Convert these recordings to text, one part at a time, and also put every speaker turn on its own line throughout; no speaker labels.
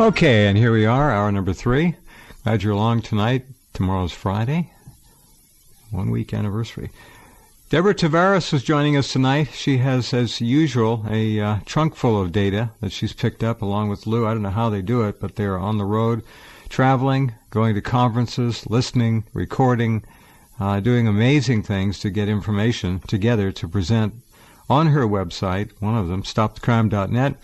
Okay, and here we are, hour number 3. Glad you're along tonight. Tomorrow's Friday. 1 week anniversary. Deborah Tavares is joining us tonight. She has, as usual, a trunk full of data that she's picked up along with Lou. I don't know how they do it, but they're on the road, traveling, going to conferences, listening, recording, doing amazing things to get information together to present on her website, one of them, stopthecrime.net,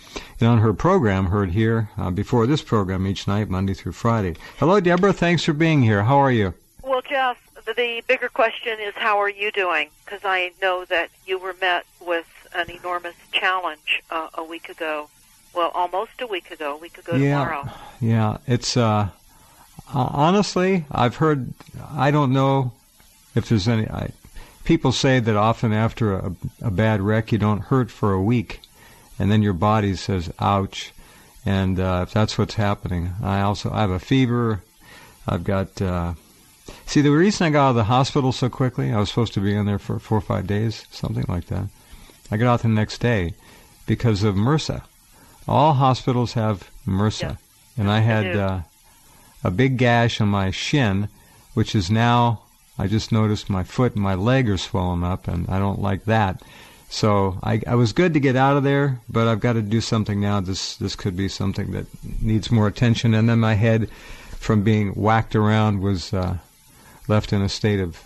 and on her program, heard here before this program each night, Monday through Friday. Hello, Deborah. Thanks for being here. How are you?
Well, Jeff, the bigger question is, how are you doing? Because I know that you were met with an enormous challenge a week ago. Well, almost a week ago tomorrow.
Yeah, it's, honestly, I've heard, I don't know if there's any, people say that often after a bad wreck, you don't hurt for a week, and then your body says, ouch, and if that's what's happening. I have a fever. I've got, see, the reason I got out of the hospital so quickly, I was supposed to be in there for 4 or 5 days, something like that. I got out the next day because of MRSA. All hospitals have MRSA, yes, and I had a big gash on my shin, which is now, I just noticed my foot and my leg are swollen up, and I don't like that. So I was good to get out of there, but I've got to do something now. This could be something that needs more attention. And then my head, from being whacked around, was left in a state of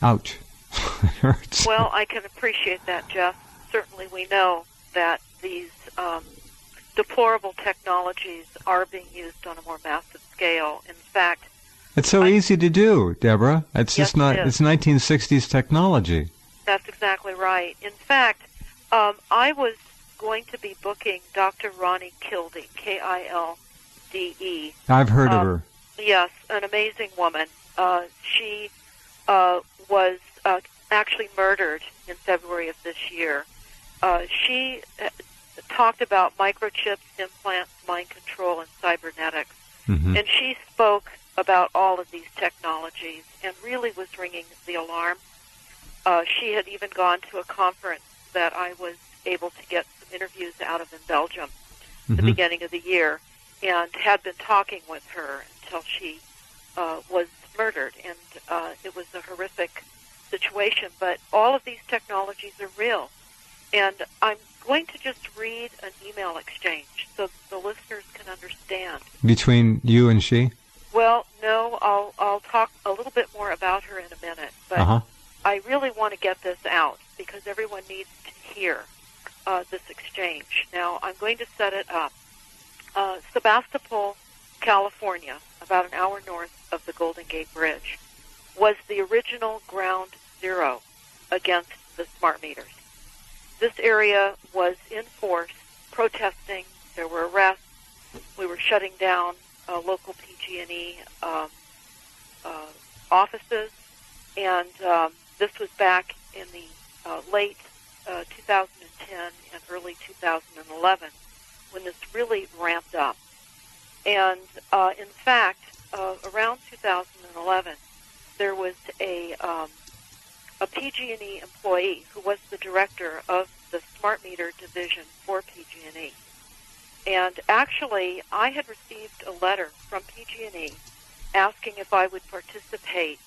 ouch. It hurts.
Well, I can appreciate that, Jeff. Certainly we know that these deplorable technologies are being used on a more massive scale. In fact,
it's so easy to do, Deborah. It's just not. It's 1960s technology.
That's exactly right. In fact, I was going to be booking Dr. Rauni Kilde, Kilde.
I've heard of her.
Yes, an amazing woman. She was actually murdered in February of this year. She talked about microchips, implants, mind control, and cybernetics. Mm-hmm. And she spoke about all of these technologies and really was ringing the alarm. She had even gone to a conference that I was able to get some interviews out of in Belgium at the beginning of the year, and had been talking with her until she was murdered. And it was a horrific situation, but all of these technologies are real. And I'm going to just read an email exchange so the listeners can understand.
Between you and she?
Well, no, I'll talk a little bit more about her in a minute, but I really want to get this out because everyone needs to hear this exchange. Now, I'm going to set it up. Sebastopol, California, about an hour north of the Golden Gate Bridge, was the original ground zero against the smart meters. This area was in force, protesting. There were arrests. We were shutting down local PG&E offices, and this was back in the late 2010 and early 2011 when this really ramped up. And in fact, around 2011, there was a PG&E employee who was the director of the smart meter division for PG&E. And actually, I had received a letter from PG&E asking if I would participate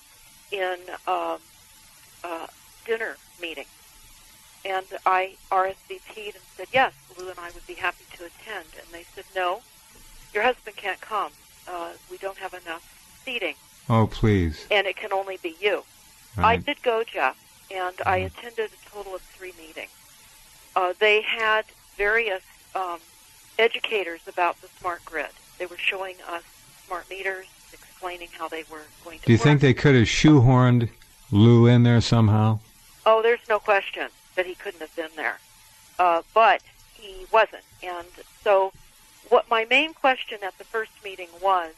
in dinner meeting. And I RSVP'd and said, yes, Lou and I would be happy to attend. And they said, no, your husband can't come. We don't have enough seating.
Oh, please.
And it can only be you. Right. I did go, Jeff, and I attended a total of 3 meetings. They had various educators about the smart grid. They were showing us smart meters, explaining how they were going to work.
Do you think they could have shoehorned Lou in there somehow?
Oh, there's no question that he couldn't have been there. But he wasn't. And so what my main question at the first meeting was,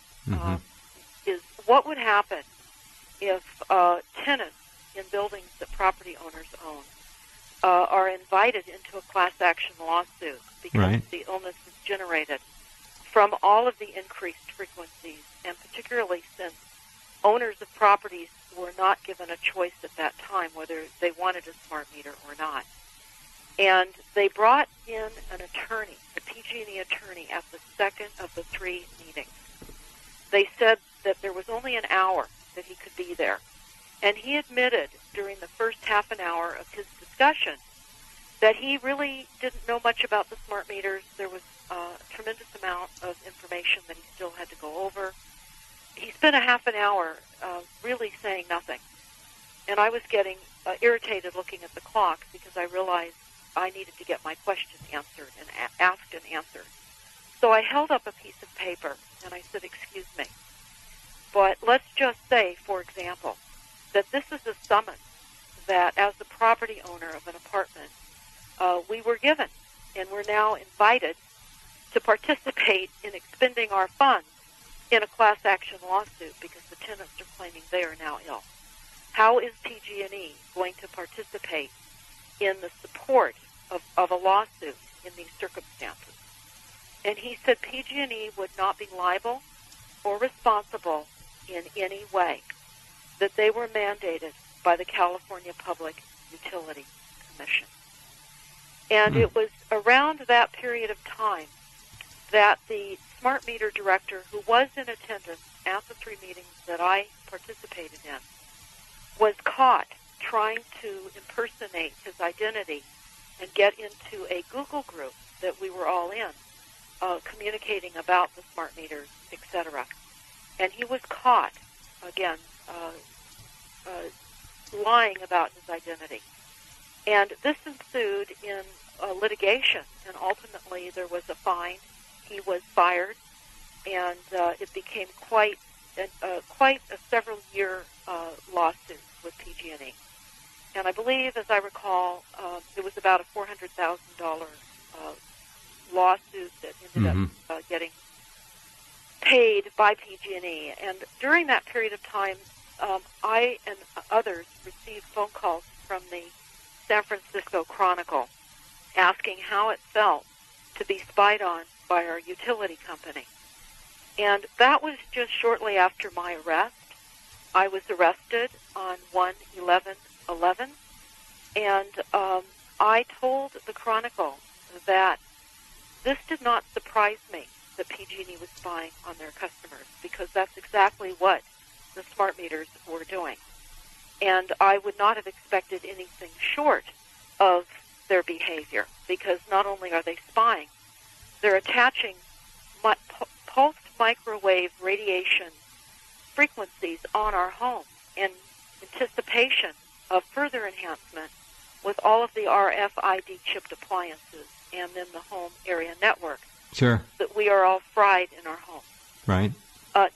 is what would happen if tenants in buildings that property owners own are invited into a class action lawsuit because the illness is generated from all of the increased frequencies, and particularly since owners of properties were not given a choice at that time whether they wanted a smart meter or not. And they brought in an attorney, a PG&E attorney, at the second of the 3 meetings. They said that there was only an hour that he could be there. And he admitted during the first half an hour of his discussion that he really didn't know much about the smart meters. There was a tremendous amount of information that he still had to go over. He spent a half an hour really saying nothing. And I was getting irritated looking at the clock because I realized I needed to get my question answered and asked and answered. So I held up a piece of paper and I said, "Excuse me, but let's just say, for example, that this is a summons that as the property owner of an apartment, we were given, and we're now invited to participate in expending our funds in a class action lawsuit because the tenants are claiming they are now ill. How is PG&E going to participate in the support of a lawsuit in these circumstances?" And he said PG&E would not be liable or responsible in any way, that they were mandated by the California Public Utility Commission. And it was around that period of time that the smart meter director, who was in attendance at the 3 meetings that I participated in, was caught trying to impersonate his identity and get into a Google group that we were all in, communicating about the smart meters, etc. And he was caught, again, lying about his identity. And this ensued in litigation, and ultimately there was a fine. He was fired, and it became quite a several-year lawsuit with PG&E. And I believe, as I recall, it was about a $400,000 lawsuit that ended up getting paid by PG&E. And during that period of time, I and others received phone calls from the San Francisco Chronicle asking how it felt to be spied on by our utility company. And that was just shortly after my arrest. I was arrested on 1/11/11, and I told the Chronicle that this did not surprise me that PG&E was spying on their customers, because that's exactly what the smart meters were doing. And I would not have expected anything short of their behavior, because not only are they spying, they're attaching pulsed microwave radiation frequencies on our home in anticipation of further enhancement with all of the RFID chipped appliances and then the home area network.
Sure.
That we are all fried in our homes.
Right.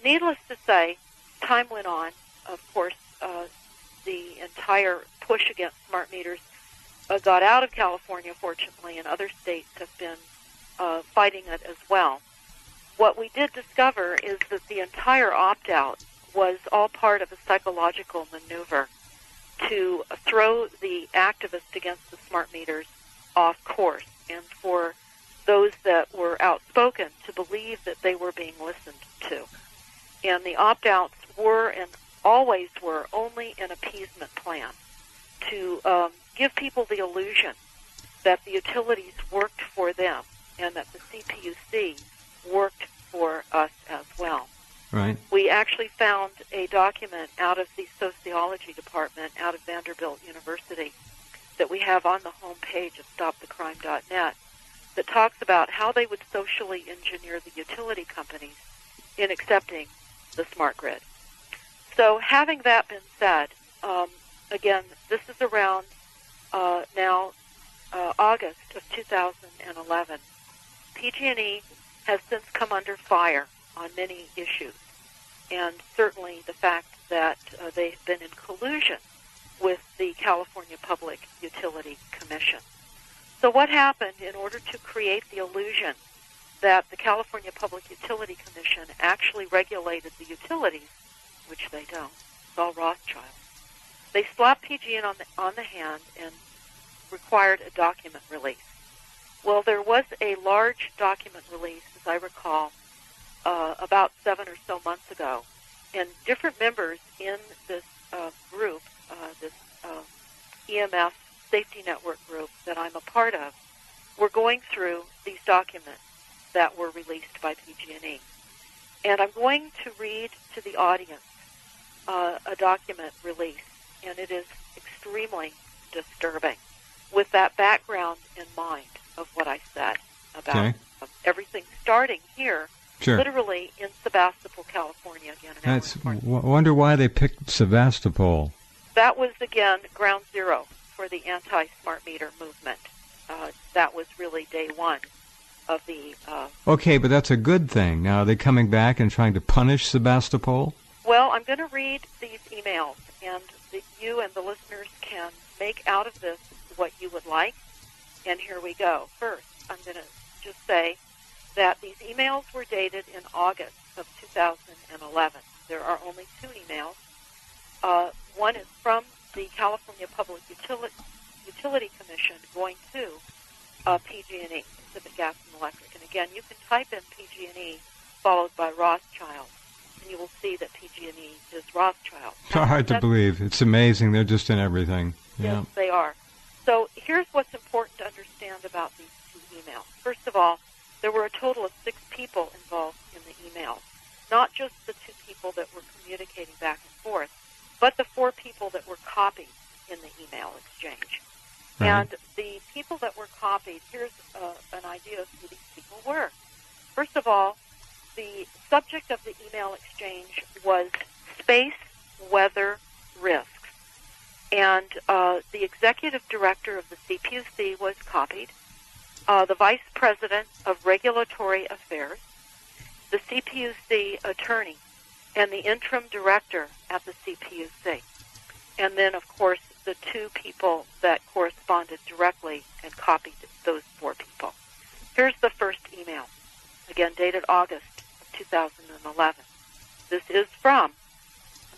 Needless to say, time went on. Of course, the entire push against smart meters got out of California, fortunately, and other states have been fighting it as well. What we did discover is that the entire opt-out was all part of a psychological maneuver to throw the activists against the smart meters off course, and for those that were outspoken to believe that they were being listened to. And the opt-outs were and always were only an appeasement plan to give people the illusion that the utilities worked for them and that the CPUC worked for us as well.
Right. We
actually found a document out of the sociology department out of Vanderbilt University that we have on the homepage of stopthecrime.net that talks about how they would socially engineer the utility companies in accepting the smart grid. So having that been said, again, this is around now August of 2011. PG&E has since come under fire on many issues, and certainly the fact that they have been in collusion with the California Public Utility Commission. So what happened in order to create the illusion that the California Public Utility Commission actually regulated the utilities, which they don't, it's all Rothschild. They slapped PG&E on the hand and required a document release. Well, there was a large document release, as I recall, about 7 or so months ago, and different members in this group, this EMF safety network group that I'm a part of, we're going through these documents that were released by PG&E. And I'm going to read to the audience a document released, and it is extremely disturbing with that background in mind of what I said about everything starting here, literally in Sebastopol, California, again.
Wonder why they picked Sebastopol.
That was, again, ground zero for the anti-smart meter movement. That was really day one of the...
Okay, but that's a good thing. Now, are they coming back and trying to punish Sebastopol?
Well, I'm going to read these emails, and you and the listeners can make out of this what you would like. And here we go. First, I'm going to just say that these emails were dated in August of 2011. There are only two emails. One is from the California Public Utility Commission going to PG&E, Pacific Gas and Electric. And again, you can type in PG&E followed by Rothschild, and you will see that PG&E is Rothschild.
It's hard to believe. It's amazing. They're just in everything.
Yes, they are. So here's what's important to understand about these two emails. First of all, there were a total of 6 people involved in the emails, not just the 2 people that were communicating back and forth, but the 4 people that were copied in the email exchange. Right. And the people that were copied, here's an idea of who these people were. First of all, the subject of the email exchange was space weather risks. And the executive director of the CPUC was copied, the vice president of regulatory affairs, the CPUC attorney, and the interim director at the CPUC. And then, of course, the 2 people that corresponded directly and copied those 4 people. Here's the first email, again dated August of 2011. This is from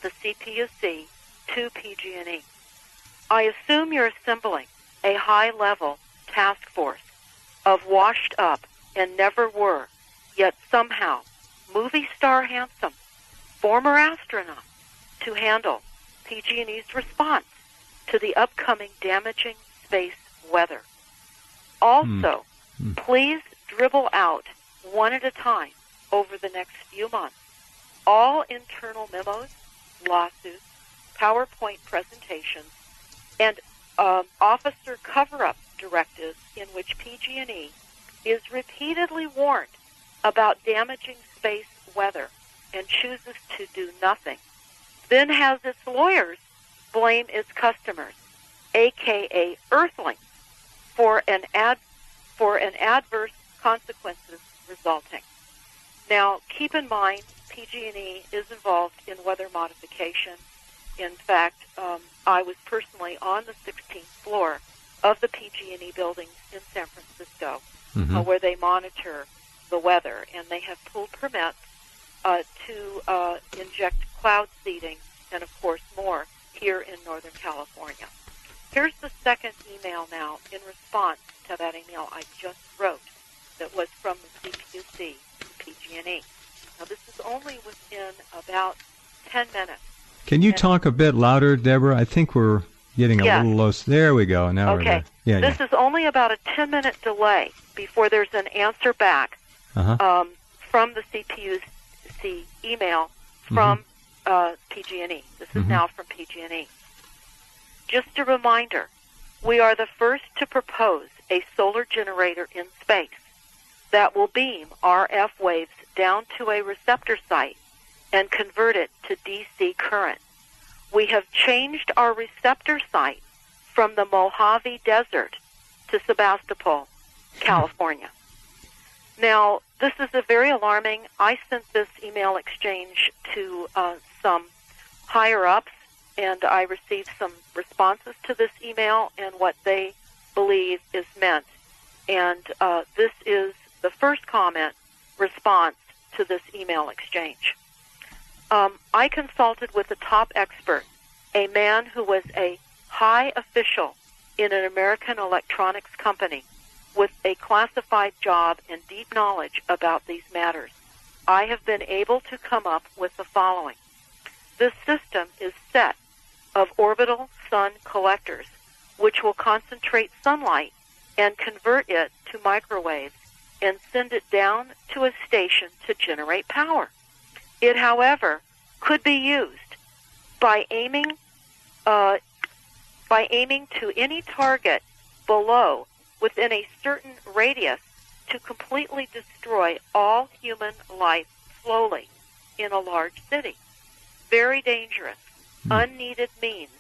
the CPUC to PG&E. I assume you're assembling a high-level task force of washed up and never were, yet somehow movie star handsome, former astronaut, to handle PG&E's response to the upcoming damaging space weather. Also, please dribble out one at a time over the next few months all internal memos, lawsuits, PowerPoint presentations, and officer cover-up directives in which PG&E is repeatedly warned about damaging space weather and chooses to do nothing, then has its lawyers blame its customers, a.k.a. Earthlings, for an adverse consequences resulting. Now, keep in mind, PG&E is involved in weather modification. In fact, I was personally on the 16th floor of the PG&E buildings in San Francisco, where they monitor the weather, and they have pulled permits to inject cloud seeding and, of course, more here in Northern California. Here's the second email now in response to that email I just wrote that was from the CPUC to PG&E. Now, this is only within about 10 minutes.
Can you talk a bit louder, Deborah? I think we're getting a little low. There we go. Now we're there. Yeah,
this is only about a 10-minute delay before there's an answer back from the CPUC email from PG&E. This is now from PG&E. Just a reminder, we are the first to propose a solar generator in space that will beam RF waves down to a receptor site and convert it to DC current. We have changed our receptor site from the Mojave Desert to Sebastopol, California. Now, this is a very alarming. I sent this email exchange to some higher-ups, and I received some responses to this email and what they believe is meant. And this is the first comment response to this email exchange. I consulted with a top expert, a man who was a high official in an American electronics company with a classified job and deep knowledge about these matters. I have been able to come up with the following. This system is set of orbital sun collectors which will concentrate sunlight and convert it to microwaves and send it down to a station to generate power. It, however, could be used by aiming to any target below within a certain radius to completely destroy all human life slowly in a large city. Very dangerous, unneeded means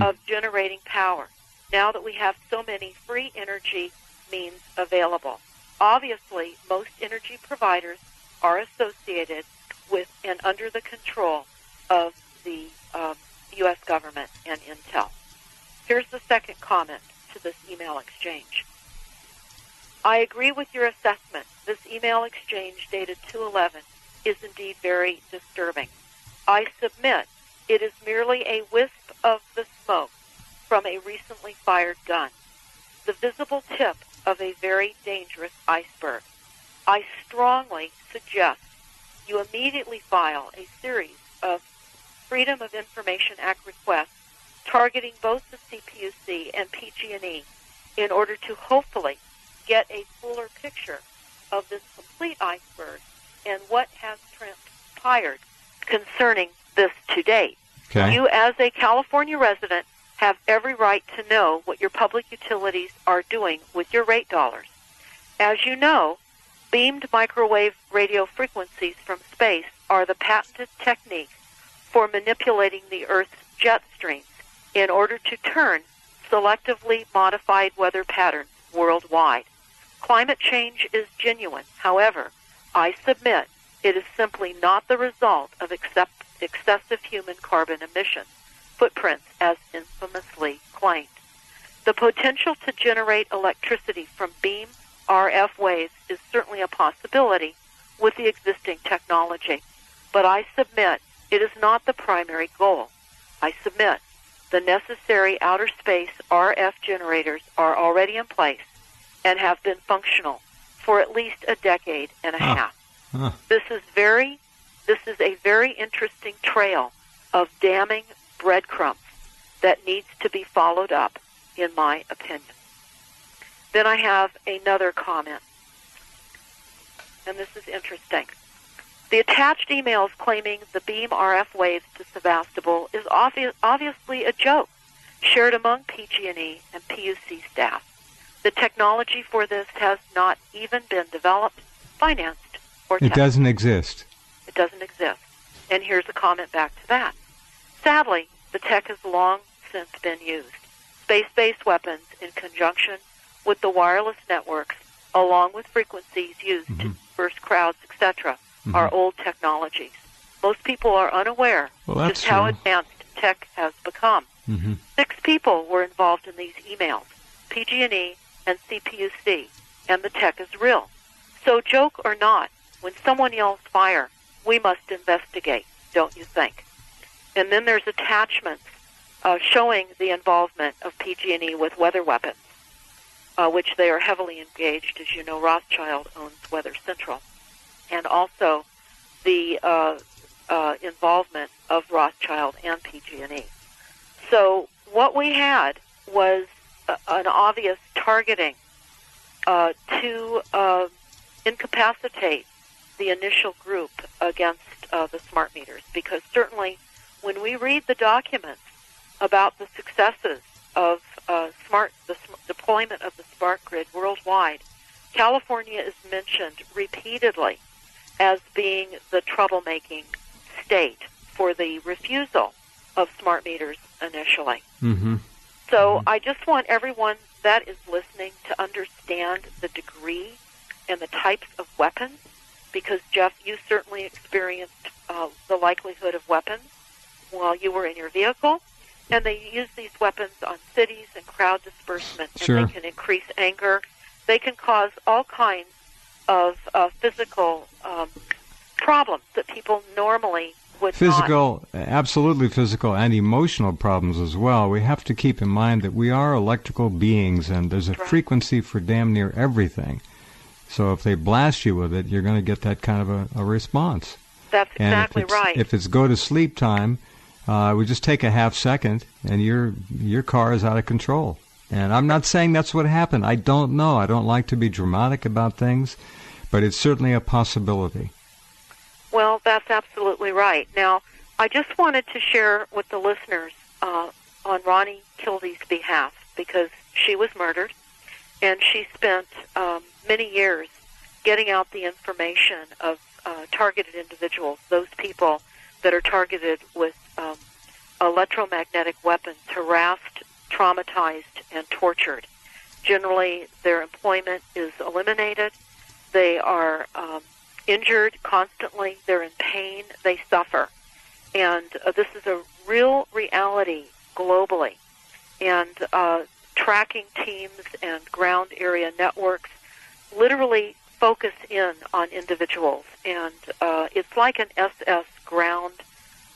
of generating power now that we have so many free energy means available. Obviously, most energy providers are associated with and under the control of the U.S. government and Intel. Here's the second comment to this email exchange. I agree with your assessment. This email exchange dated 2/11 is indeed very disturbing. I submit it is merely a wisp of the smoke from a recently fired gun, the visible tip of a very dangerous iceberg. I strongly suggest you immediately file a series of Freedom of Information Act requests targeting both the CPUC and PG&E in order to hopefully get a fuller picture of this complete iceberg and what has transpired concerning this to date.
Okay.
You, as a California resident, have every right to know what your public utilities are doing with your rate dollars. As you know, beamed microwave radio frequencies from space are the patented technique for manipulating the Earth's jet streams in order to turn selectively modified weather patterns worldwide. Climate change is genuine. However, I submit it is simply not the result of excessive human carbon emissions footprints as infamously claimed. The potential to generate electricity from beam RF waves is certainly a possibility with the existing technology, but I submit it is not the primary goal. I submit the necessary outer space RF generators are already in place and have been functional for at least a decade and a half. This is a very interesting trail of damning breadcrumbs that needs to be followed up, in my opinion. Then I have another comment, and this is interesting. The attached emails claiming the beam RF waves to Sebastopol is obviously a joke shared among PG&E and PUC staff. The technology for this has not even been developed, financed, or tested.
It doesn't exist.
It doesn't exist. And here's a comment back to that. Sadly, the tech has long since been used. Space-based weapons in conjunction with the wireless networks, along with frequencies used to disperse crowds, etc., are old technologies. Most people are unaware just how advanced tech has become. 6 people were involved in these emails, PG&E and CPUC, and the tech is real. So joke or not, when someone yells fire, we must investigate, don't you think? And then there's attachments showing the involvement of PG&E with weather weapons, which they are heavily engaged. As you know, Rothschild owns Weather Central. And also the involvement of Rothschild and PG&E. So what we had was an obvious targeting to incapacitate the initial group against the smart meters, because certainly when we read the documents about the successes of the deployment of the smart grid worldwide, California is mentioned repeatedly as being the troublemaking state for the refusal of smart meters initially. So I just want everyone that is listening to understand the degree and the types of weapons, because, Jeff, you certainly experienced the likelihood of weapons while you were in your vehicle, and they use these weapons on cities and crowd disbursement, and they can increase anger. They can cause all kinds of physical problems that people normally would not.
Absolutely physical and emotional problems as well. We have to keep in mind that we are electrical beings, and there's a frequency for damn near everything. So if they blast you with it, you're going to get that kind of a response.
That's exactly right.
If it's go to sleep time, we just take a half second, and your car is out of control. And I'm not saying that's what happened. I don't know. I don't like to be dramatic about things, but it's certainly a possibility.
Well, that's absolutely right. Now, I just wanted to share with the listeners on Rauni Kilde's behalf, because she was murdered, and she spent many years getting out the information of targeted individuals, those people that are targeted with electromagnetic weapons, harassed, traumatized, and tortured. Generally, their employment is eliminated. They are injured constantly. They're in pain. They suffer. And this is a real reality globally. And tracking teams and ground area networks literally focus in on individuals. And it's like an SS ground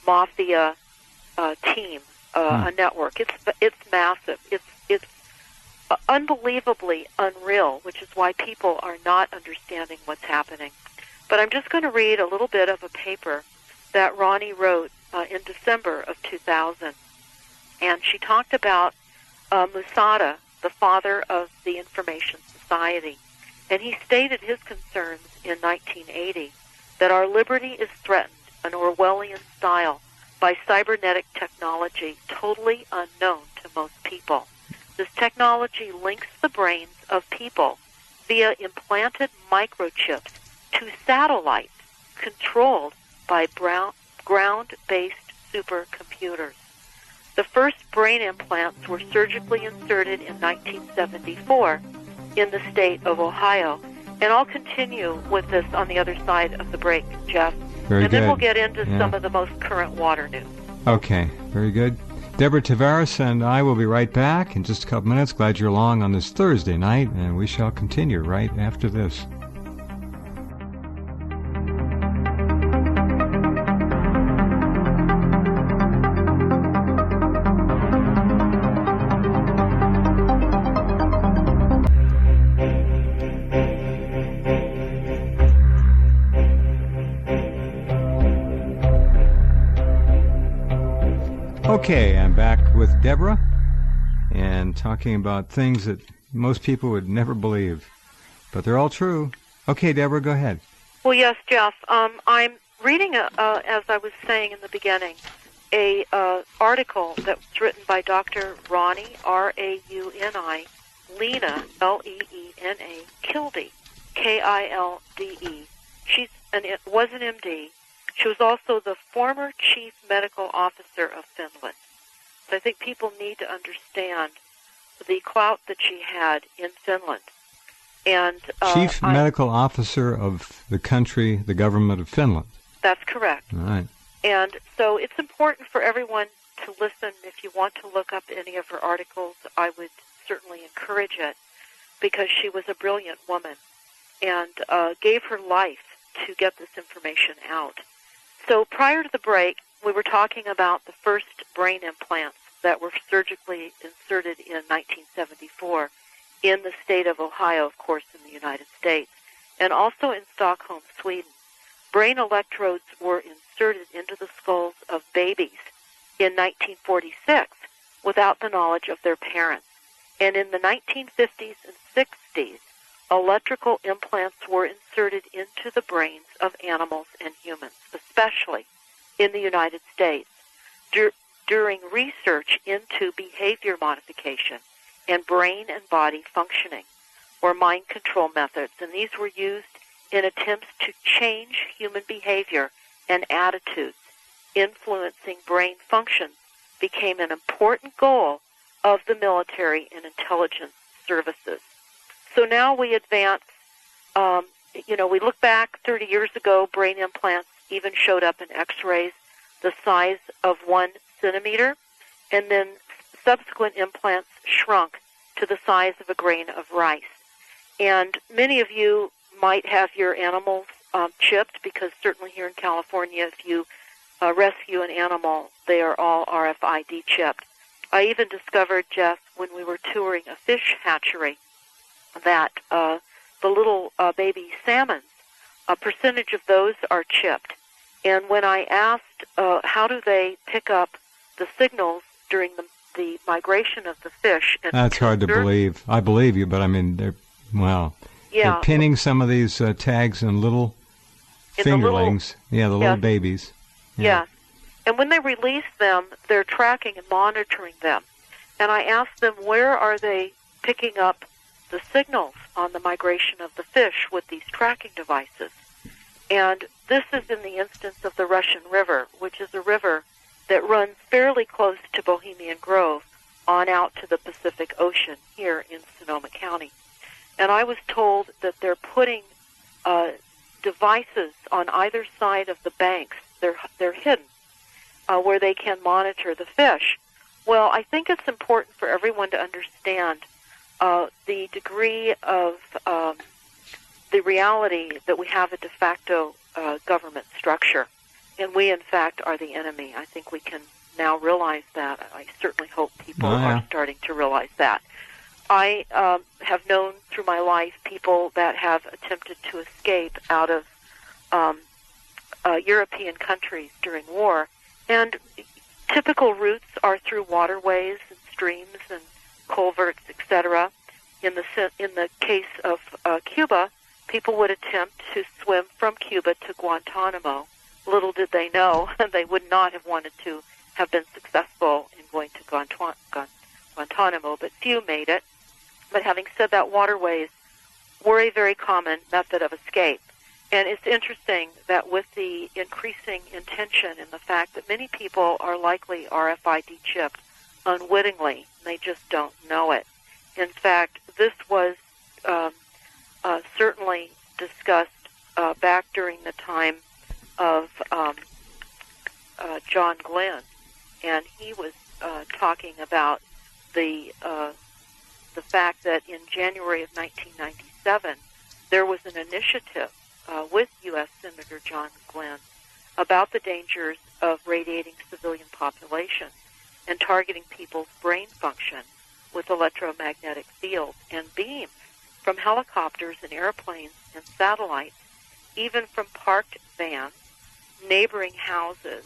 mafia team, a network. It's massive. It's unbelievably unreal, which is why people are not understanding what's happening. But I'm just going to read a little bit of a paper that Rauni wrote in December of 2000. And she talked about Musada, the father of the Information Society. And he stated his concerns in 1980 that our liberty is threatened, an Orwellian style, by cybernetic technology totally unknown to most people. This technology links the brains of people via implanted microchips to satellites controlled by ground-based supercomputers. The first brain implants were surgically inserted in 1974 in the state of Ohio. And I'll continue with this on the other side of the break, Jeff.
Very
and
good.
Then we'll get into some of the most current water news.
Okay, very good. Deborah Tavares and I will be right back in just a couple minutes. Glad you're along on this Thursday night, and we shall continue right after this. Okay, I'm back with Deborah and talking about things that most people would never believe, but they're all true. Okay, Deborah, go ahead.
Well, yes, Jeff. I'm reading, as I was saying in the beginning, a article that was written by Dr. Rauni, R-A-U-N-I, Lena, L-E-E-N-A, Kilde, K-I-L-D-E. It was an M.D. She was also the former chief medical officer of Finland. So I think people need to understand the clout that she had in Finland. And
chief medical officer of the country, the government of Finland.
That's correct.
All right.
And so it's important for everyone to listen. If you want to look up any of her articles, I would certainly encourage it, because she was a brilliant woman and gave her life to get this information out. So prior to the break, we were talking about the first brain implants that were surgically inserted in 1974 in the state of Ohio, of course, in the United States, and also in Stockholm, Sweden. Brain electrodes were inserted into the skulls of babies in 1946 without the knowledge of their parents. And in the 1950s and 60s, electrical implants were inserted into the brains of animals and humans, especially in the United States, during research into behavior modification and brain and body functioning, or mind control methods. And these were used in attempts to change human behavior and attitudes. Influencing brain function became an important goal of the military and intelligence services. So now we advance, we look back 30 years ago, brain implants even showed up in x-rays the size of 1 centimeter, and then subsequent implants shrunk to the size of a grain of rice. And many of you might have your animals chipped, because certainly here in California, if you rescue an animal, they are all RFID chipped. I even discovered, Jeff, when we were touring a fish hatchery, that the little baby salmons, a percentage of those are chipped. And when I asked how do they pick up the signals during the migration of the fish. And
that's hard to believe. I believe you, but I mean,
yeah,
they're pinning some of these tags in little fingerlings. The little babies. Yeah.
Yes. And when they release them, they're tracking and monitoring them. And I asked them, where are they picking up the signals on the migration of the fish with these tracking devices? And this is in the instance of the Russian River, which is a river that runs fairly close to Bohemian Grove on out to the Pacific Ocean here in Sonoma County. And I was told that they're putting devices on either side of the banks. They're hidden where they can monitor the fish. Well, I think it's important for everyone to understand the degree of the reality that we have a de facto government structure, and we, in fact, are the enemy. I think we can now realize that. I certainly hope people are starting to realize that. I have known through my life people that have attempted to escape out of European countries during war, and typical routes are through waterways and streams and culverts, etc. In the case of Cuba, people would attempt to swim from Cuba to Guantanamo. Little did they know they would not have wanted to have been successful in going to Guantanamo, but few made it. But having said that, waterways were a very common method of escape. And it's interesting that with the increasing intention and the fact that many people are likely RFID chipped unwittingly, they just don't know it. In fact, this was certainly discussed back during the time of John Glenn, and he was talking about the fact that in January of 1997 there was an initiative with U.S. Senator John Glenn about the dangers of radiating civilian populations and targeting people's brain function with electromagnetic fields and beams from helicopters and airplanes and satellites, even from parked vans, neighboring houses,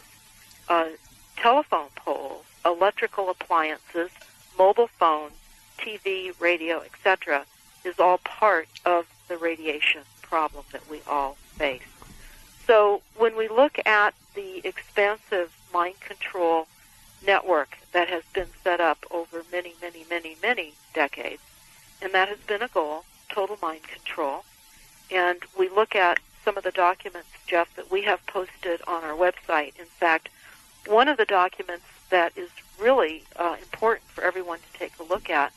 telephone poles, electrical appliances, mobile phones, TV, radio, etc., is all part of the radiation problem that we all face. So when we look at the expansive mind control network that has been set up over many, many, many, many decades, and that has been a goal, total mind control, and we look at some of the documents, Jeff, that we have posted on our website. In fact, one of the documents that is really important for everyone to take a look at,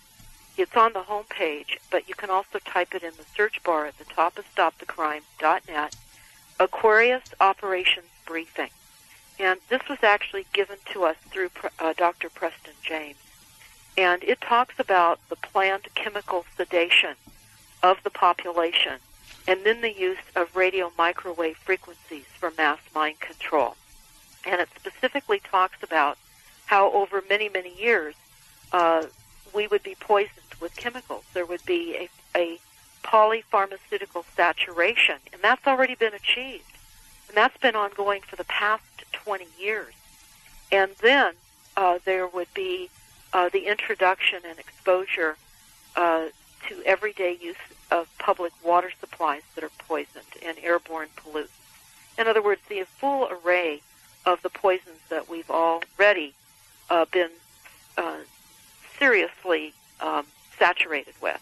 it's on the home page, but you can also type it in the search bar at the top of stopthecrime.net, Aquarius Operations Briefing. And this was actually given to us through Dr. Preston James. And it talks about the planned chemical sedation of the population and then the use of radio microwave frequencies for mass mind control. And it specifically talks about how over many, many years we would be poisoned with chemicals. There would be a polypharmaceutical saturation, and that's already been achieved. And that's been ongoing for the past 20 years. And then there would be the introduction and exposure to everyday use of public water supplies that are poisoned and airborne pollutants. In other words, the full array of the poisons that we've already been seriously saturated with,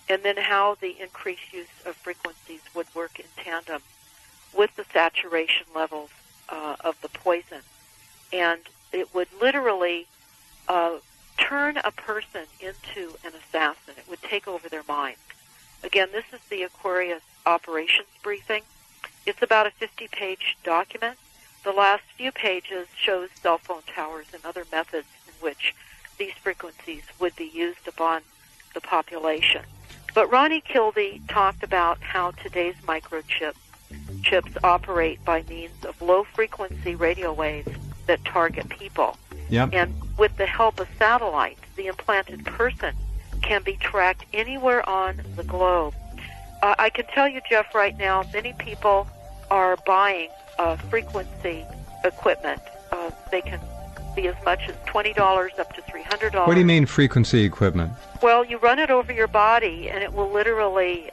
and then how the increased use of frequencies would work in tandem with the saturation levels of the poison. And it would literally turn a person into an assassin. It would take over their mind. Again, this is the Aquarius Operations Briefing. It's about a 50-page document. The last few pages shows cell phone towers and other methods in which these frequencies would be used upon the population. But Rauni Kilde talked about how today's microchips operate by means of low-frequency radio waves that target people.
Yep.
And with the help of satellites, the implanted person can be tracked anywhere on the globe. I can tell you, Jeff, right now, many people are buying frequency equipment. They can be as much as $20 up to $300.
What do you mean frequency equipment?
Well, you run it over your body, and it will literally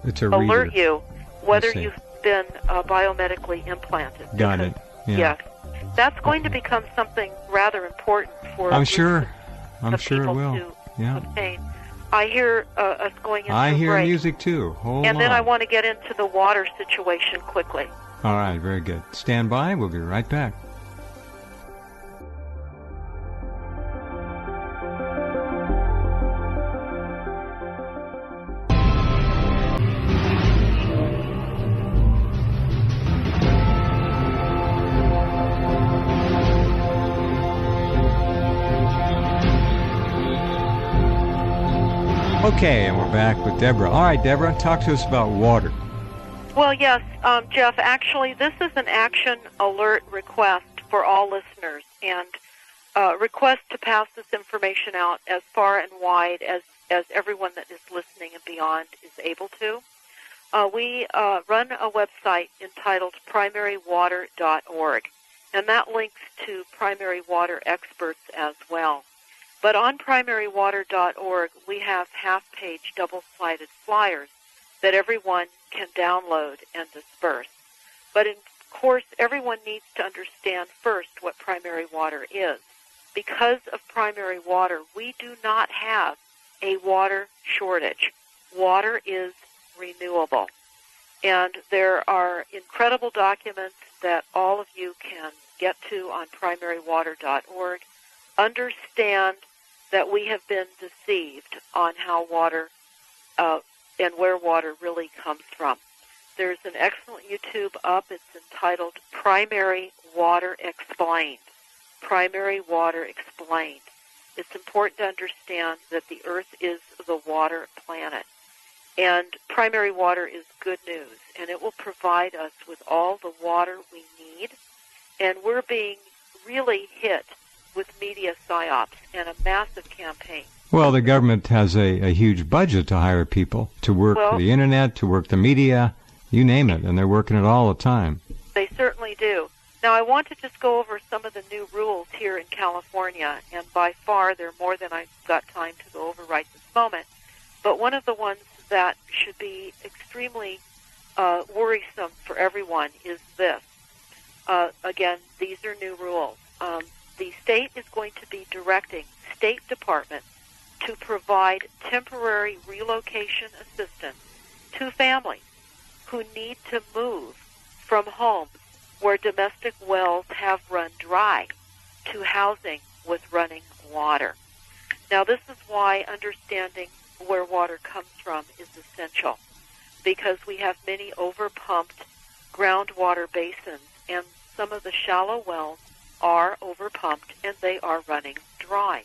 it's a
alert
reader.
you whether you've been biomedically implanted.
Got it. Yeah.
Yes. That's going to become something rather important for
I'm sure it
people
will.
to obtain. I hear us going into
I
a
hear
break.
music too. Hold
and
on.
then I want to get into the water situation quickly.
All right, very good. Stand by. We'll be right back. Okay, and we're back with Deborah. All right, Deborah, talk to us about water.
Well, yes, Jeff, actually, this is an action alert request for all listeners, and request to pass this information out as far and wide as everyone that is listening and beyond is able to. We run a website entitled primarywater.org, and that links to primary water experts as well. But on primarywater.org, we have half-page double-sided flyers that everyone can download and disperse. But of course, everyone needs to understand first what primary water is. Because of primary water, we do not have a water shortage. Water is renewable. And there are incredible documents that all of you can get to on primarywater.org. Understand that we have been deceived on how water and where water really comes from. There's an excellent YouTube up. It's entitled Primary Water Explained. Primary Water Explained. It's important to understand that the Earth is the water planet. And primary water is good news, and it will provide us with all the water we need. And we're being really hit with media psyops and a massive campaign.
Well, the government has a huge budget to hire people to work the internet, to work the media, you name it, and they're working it all the time.
They certainly do. Now, I want to just go over some of the new rules here in California, and by far they're more than I've got time to go over right this moment. But one of the ones that should be extremely worrisome for everyone is this. Again, these are new rules. The state is going to be directing state departments to provide temporary relocation assistance to families who need to move from homes where domestic wells have run dry to housing with running water. Now, this is why understanding where water comes from is essential, because we have many overpumped groundwater basins, and some of the shallow wells are overpumped and they are running dry.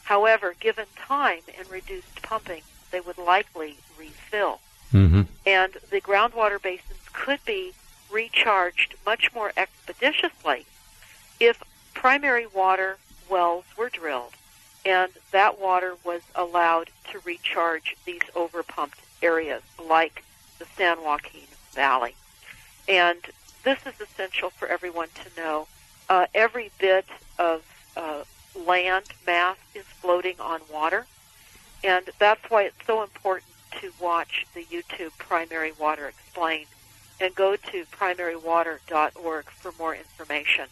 However, given time and reduced pumping, they would likely refill.
Mm-hmm.
And the groundwater basins could be recharged much more expeditiously if primary water wells were drilled and that water was allowed to recharge these overpumped areas like the San Joaquin Valley. And this is essential for everyone to know. Every bit of land mass is floating on water, and that's why it's so important to watch the YouTube Primary Water Explained and go to primarywater.org for more information.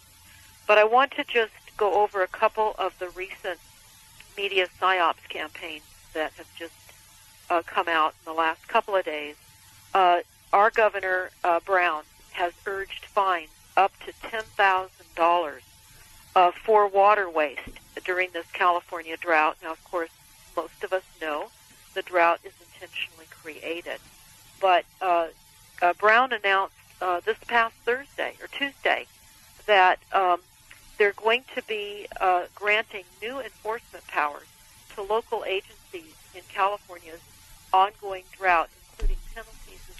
But I want to just go over a couple of the recent media psyops campaigns that have just come out in the last couple of days. Our Governor Brown has urged fines up to $10,000 for water waste during this California drought. Now, of course, most of us know the drought is intentionally created. But Brown announced this past Tuesday, that they're going to be granting new enforcement powers to local agencies in California's ongoing drought, including penalties.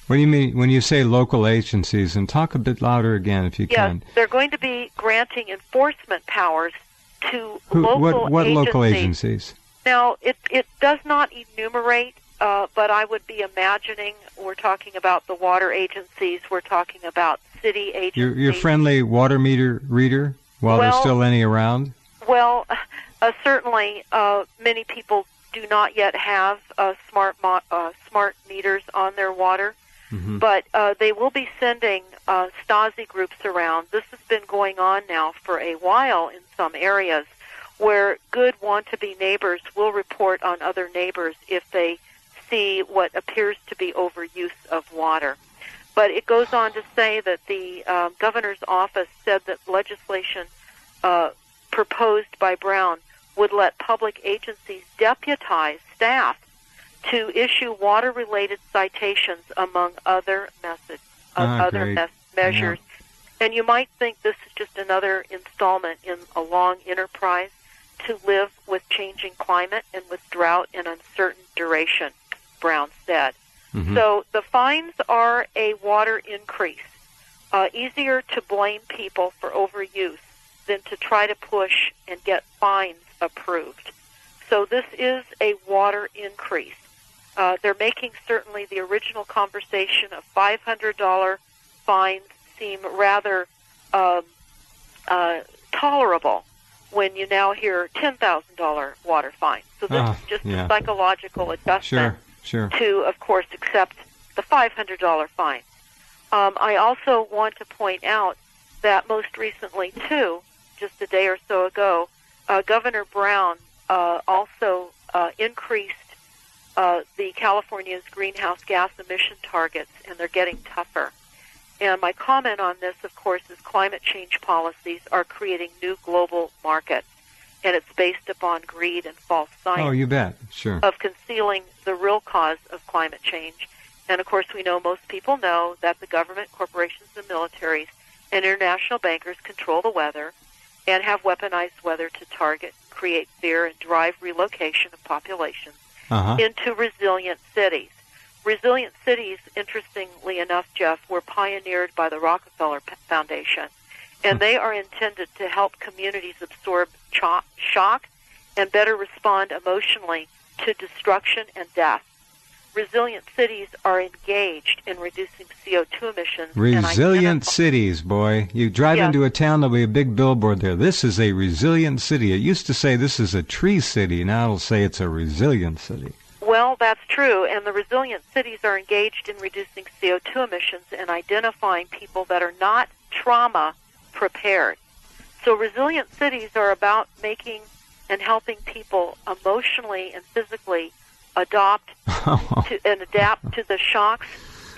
What do you mean when you say local agencies? And talk a bit louder again, if you can.
Yes, they're going to be granting enforcement powers to
what local agencies?
Now, it does not enumerate, but I would be imagining we're talking about the water agencies, we're talking about city agencies.
Your friendly water meter reader, while there's still any around?
Well, certainly many people do not yet have smart meters on their water, but they will be sending Stasi groups around. This has been going on now for a while in some areas, where good want-to-be neighbors will report on other neighbors if they see what appears to be overuse of water. But it goes on to say that the governor's office said that legislation proposed by Brown would let public agencies deputize staff to issue water-related citations among other measures. Yeah. And you might think this is just another installment in a long enterprise to live with changing climate and with drought and uncertain duration, Brown said. So the fines are a water increase. Easier to blame people for overuse than to try to push and get fines approved. So this is a water increase. They're making certainly the original conversation of $500 fines seem rather tolerable when you now hear $10,000 water fines. So this is just a psychological adjustment to, of course, accept the $500 fine. I also want to point out that most recently, too, just a day or so ago, Governor Brown also increased the California's greenhouse gas emission targets, and they're getting tougher. And my comment on this, of course, is climate change policies are creating new global markets, and it's based upon greed and false science.
Oh, you bet. Sure.
Of concealing the real cause of climate change. And, of course, we know, most people know that the government, corporations, and militaries and international bankers control the weather and have weaponized weather to target, create fear, and drive relocation of populations into resilient cities. Resilient cities, interestingly enough, Jeff, were pioneered by the Rockefeller Foundation, and they are intended to help communities absorb shock and better respond emotionally to destruction and death. Resilient cities are engaged in reducing CO2 emissions.
Resilient cities, boy. You drive into a town, there'll be a big billboard there. This is a resilient city. It used to say this is a tree city. Now it'll say it's a resilient city.
Well, that's true, and the resilient cities are engaged in reducing CO2 emissions and identifying people that are not trauma prepared. So resilient cities are about making and helping people emotionally and physically adopt and adapt to the shocks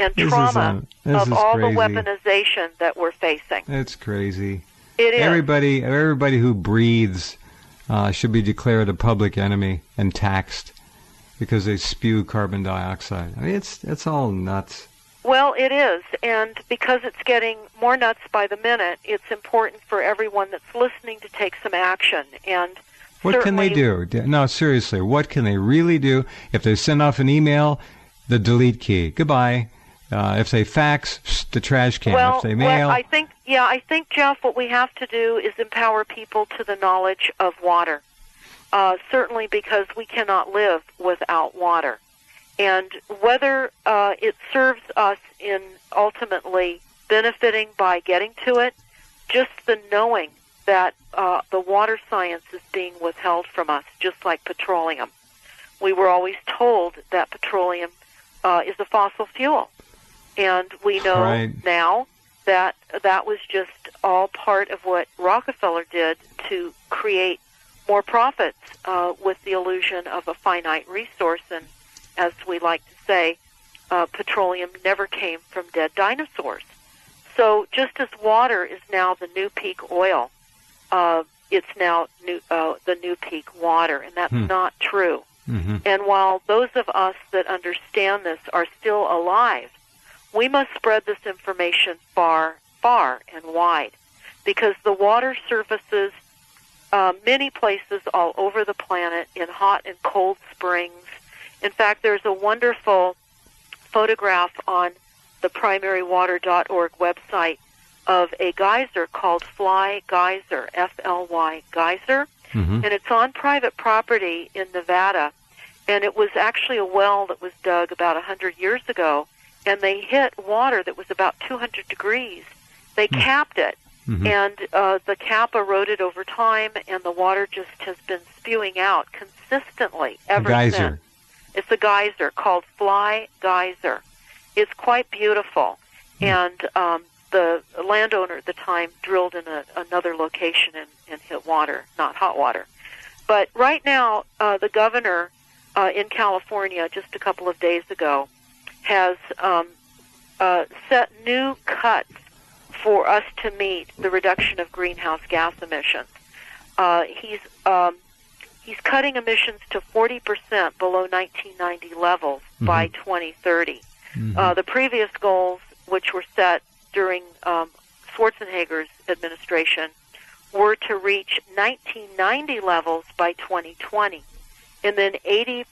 and trauma of all the weaponization that we're facing.
It's crazy.
It is.
Everybody who breathes should be declared a public enemy and taxed because they spew carbon dioxide. I mean, it's all nuts.
Well, it is, and because it's getting more nuts by the minute, it's important for everyone that's listening to take some action. And
what can they do? No, seriously, what can they really do? If they send off an email, the delete key. Goodbye. If they fax, the trash can.
Well,
if they mail...
I think, Jeff, what we have to do is empower people to the knowledge of water. Certainly because we cannot live without water. And whether it serves us in ultimately benefiting by getting to it, just the knowing that the water science is being withheld from us, just like petroleum. We were always told that petroleum is a fossil fuel. And we know now that that was just all part of what Rockefeller did to create more profits with the illusion of a finite resource. And as we like to say, petroleum never came from dead dinosaurs. So just as water is now the new peak oil, it's now the new peak water, and that's not true. Mm-hmm. And while those of us that understand this are still alive, we must spread this information far, far and wide, because the water surfaces many places all over the planet in hot and cold springs. In fact, there's a wonderful photograph on the primarywater.org website of a geyser called Fly Geyser, F-L-Y Geyser, and it's on private property in Nevada. And it was actually a well that was dug about 100 years ago, and they hit water that was about 200 degrees. They capped it, And the cap eroded over time, and the water just has been spewing out consistently ever since. It's a geyser called Fly Geyser. It's quite beautiful. And the landowner at the time drilled in another location and hit water, not hot water. But right now, the governor in California, just a couple of days ago, has set new cuts for us to meet the reduction of greenhouse gas emissions. He's cutting emissions to 40% below 1990 levels by 2030. The previous goals, which were set during Schwarzenegger's administration, were to reach 1990 levels by 2020, and then 80%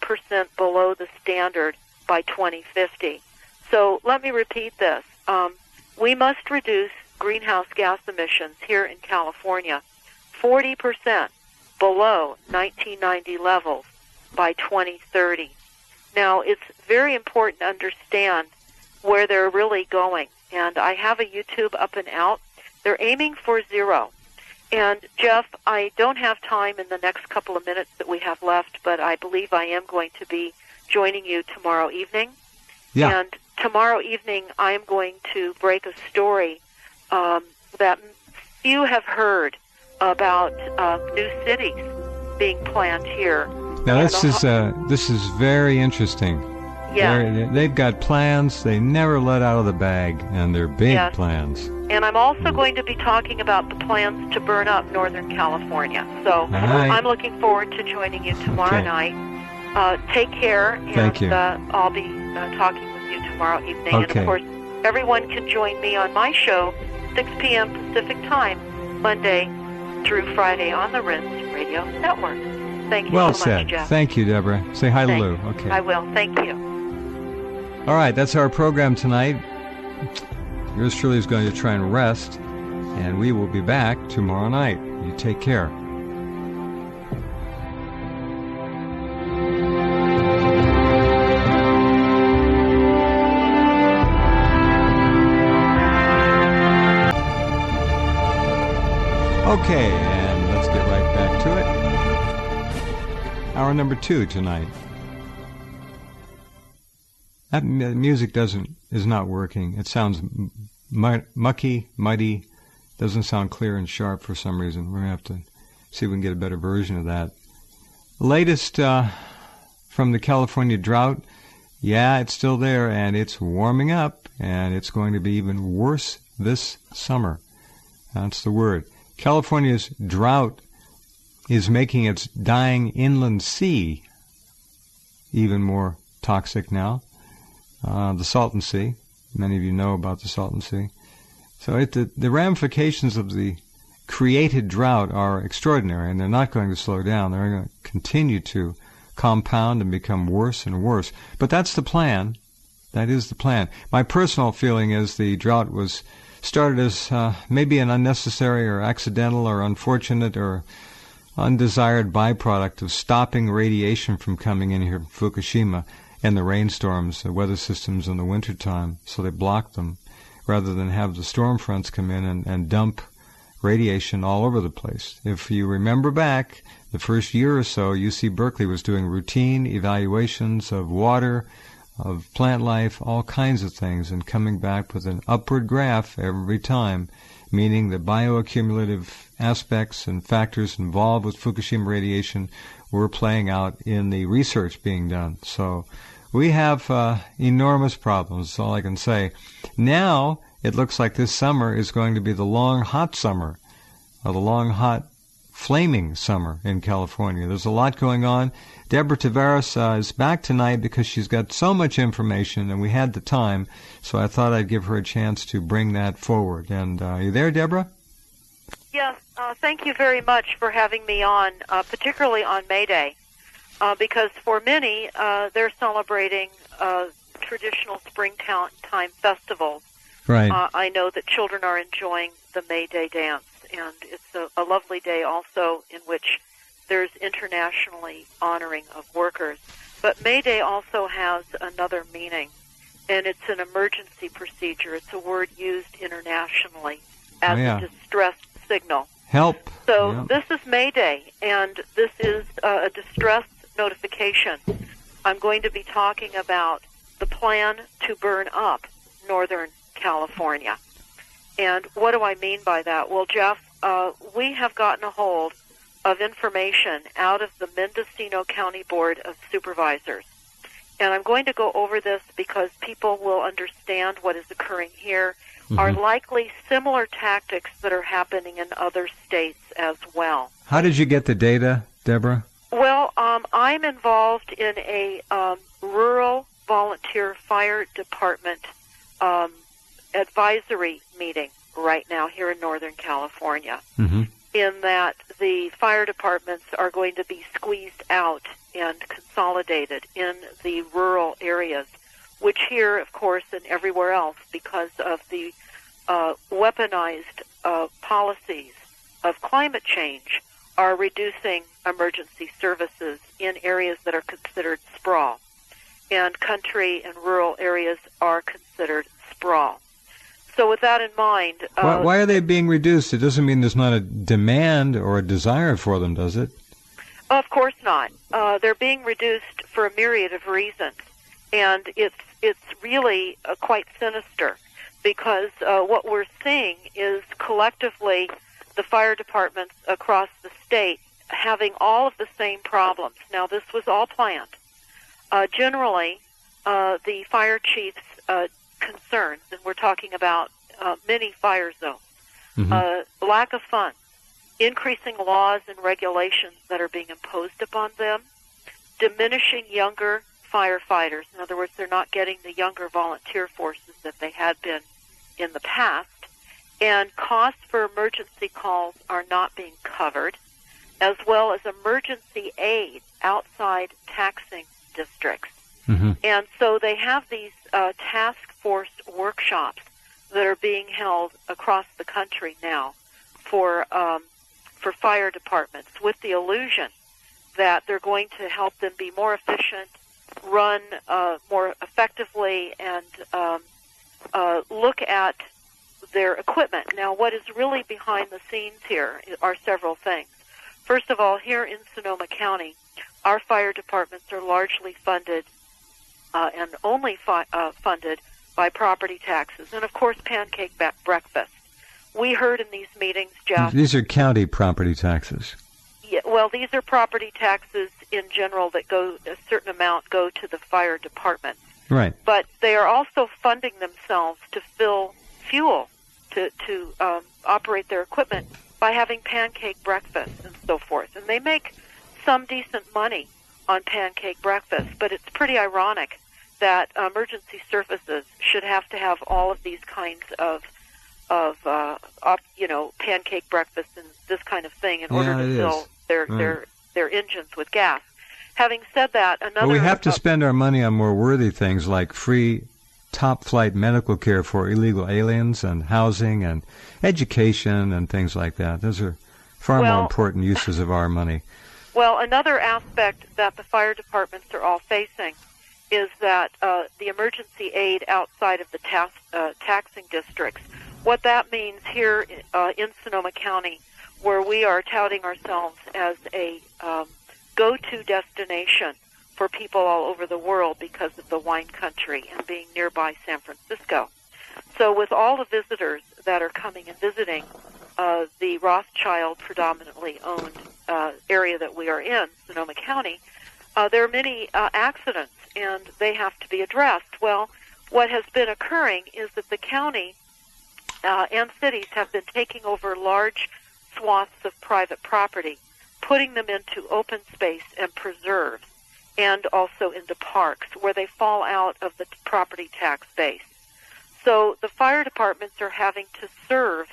below the standard by 2050. So let me repeat this. We must reduce greenhouse gas emissions here in California 40% below 1990 levels by 2030. Now, it's very important to understand where they're really going. And I have a YouTube up and out. They're aiming for 0. And, Jeff, I don't have time in the next couple of minutes that we have left, but I believe I am going to be joining you tomorrow evening.
Yeah.
And tomorrow evening I am going to break a story that few have heard about new cities being planned here.
Now this is very interesting.
Yeah.
They've got plans they never let out of the bag, and they're big plans.
And I'm also going to be talking about the plans to burn up Northern California. So I'm looking forward to joining you tomorrow night. Take care, and
Thank you.
I'll be talking with you tomorrow evening.
Okay.
And, of course, everyone can join me on my show, 6 p.m. Pacific Time, Monday through Friday on the Rense Radio Network. Thank you
Well
so
said.
much, Jeff.
Thank you, Deborah. Say hi to Lou. Okay.
I will. Thank you.
All right, that's our program tonight. Yours truly is going to try and rest, and we will be back tomorrow night. You take care. Okay, and let's get right back to it. Hour number 2 tonight. That music is not working. It sounds mucky, muddy, doesn't sound clear and sharp for some reason. We're going to have to see if we can get a better version of that. Latest from the California Drought. Yeah, it's still there, and it's warming up, and it's going to be even worse this summer. That's the word. California's drought is making its dying inland sea even more toxic now. The Salton Sea. Many of you know about the Salton Sea. So the ramifications of the created drought are extraordinary, and they're not going to slow down. They're going to continue to compound and become worse and worse. But that's the plan. That is the plan. My personal feeling is the drought was started as maybe an unnecessary or accidental or unfortunate or undesired byproduct of stopping radiation from coming in here from Fukushima and the rainstorms, the weather systems in the wintertime, so they blocked them rather than have the storm fronts come in and dump radiation all over the place. If you remember back, the first year or so, UC Berkeley was doing routine evaluations of water, of plant life, all kinds of things, and coming back with an upward graph every time, meaning the bioaccumulative aspects and factors involved with Fukushima radiation were playing out in the research being done. So we have enormous problems, that's all I can say. Now it looks like this summer is going to be the long, hot summer, or the long, hot, flaming summer in California. There's a lot going on. Deborah Tavares is back tonight because she's got so much information, and we had the time, so I thought I'd give her a chance to bring that forward. And are you there, Deborah?
Yes, thank you very much for having me on, particularly on May Day, because for many, they're celebrating traditional springtime festivals.
Right.
I know that children are enjoying the May Day dance, and it's a lovely day also in which there's internationally honoring of workers. But May Day also has another meaning, and it's an emergency procedure. It's a word used internationally as a distress signal.
Help.
So this is Mayday, and this is a distress notification. I'm going to be talking about the plan to burn up Northern California. And what do I mean by that? Well, Jeff, we have gotten a hold of information out of the Mendocino County Board of Supervisors. And I'm going to go over this because people will understand what is occurring here are likely similar tactics that are happening in other states as well.
How did you get the data, Deborah?
Well, I'm involved in a rural volunteer fire department advisory meeting right now here in Northern California, in that the fire departments are going to be squeezed out and consolidated in the rural areas, which here, of course, and everywhere else, because of the weaponized policies of climate change, are reducing emergency services in areas that are considered sprawl. And country and rural areas are considered sprawl. So with that in mind...
why are they being reduced? It doesn't mean there's not a demand or a desire for them, does it?
Of course not. They're being reduced for a myriad of reasons. And it's really quite sinister, because what we're seeing is collectively the fire departments across the state having all of the same problems. Now, this was all planned. Generally, the fire chief's concerns, and we're talking about many fire zones, lack of funds, increasing laws and regulations that are being imposed upon them, diminishing younger firefighters. In other words, they're not getting the younger volunteer forces that they had been in the past, and costs for emergency calls are not being covered, as well as emergency aid outside taxing districts. And so they have these task force workshops that are being held across the country now for fire departments, with the illusion that they're going to help them be more efficient, run more effectively, and look at their equipment. Now, what is really behind the scenes here are several things. First of all, here in Sonoma County, our fire departments are largely funded and only funded by property taxes, and of course pancake breakfast. We heard in these meetings, Jeff...
These are county property taxes.
Yeah, well, these are property taxes in general that a certain amount go to the fire department.
Right.
But they are also funding themselves to fill fuel to operate their equipment by having pancake breakfast and so forth. And they make some decent money on pancake breakfast, but it's pretty ironic that emergency services should have to have all of these kinds of pancake breakfast and this kind of thing in order to fill their engines with gas. Having said that,
Well, we have to spend our money on more worthy things like free top-flight medical care for illegal aliens and housing and education and things like that. Those are far more important uses of our money.
Well, another aspect that the fire departments are all facing is that the emergency aid outside of the taxing districts. What that means here in Sonoma County, where we are touting ourselves as a go-to destination for people all over the world because of the wine country and being nearby San Francisco. So with all the visitors that are coming and visiting the Rothschild predominantly owned area that we are in, Sonoma County, there are many accidents, and they have to be addressed. Well, what has been occurring is that the county and cities have been taking over large swaths of private property, putting them into open space and preserves, and also into parks where they fall out of the property tax base. So the fire departments are having to serve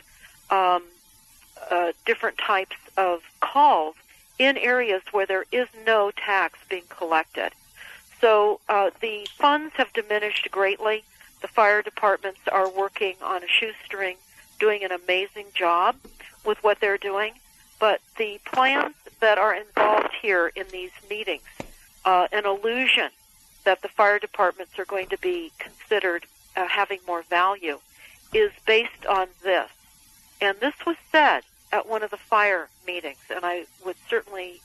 different types of calls in areas where there is no tax being collected. So the funds have diminished greatly. The fire departments are working on a shoestring, doing an amazing job with what they're doing. But the plans that are involved here in these meetings, an illusion that the fire departments are going to be considered having more value, is based on this. And this was said at one of the fire meetings, and I would certainly,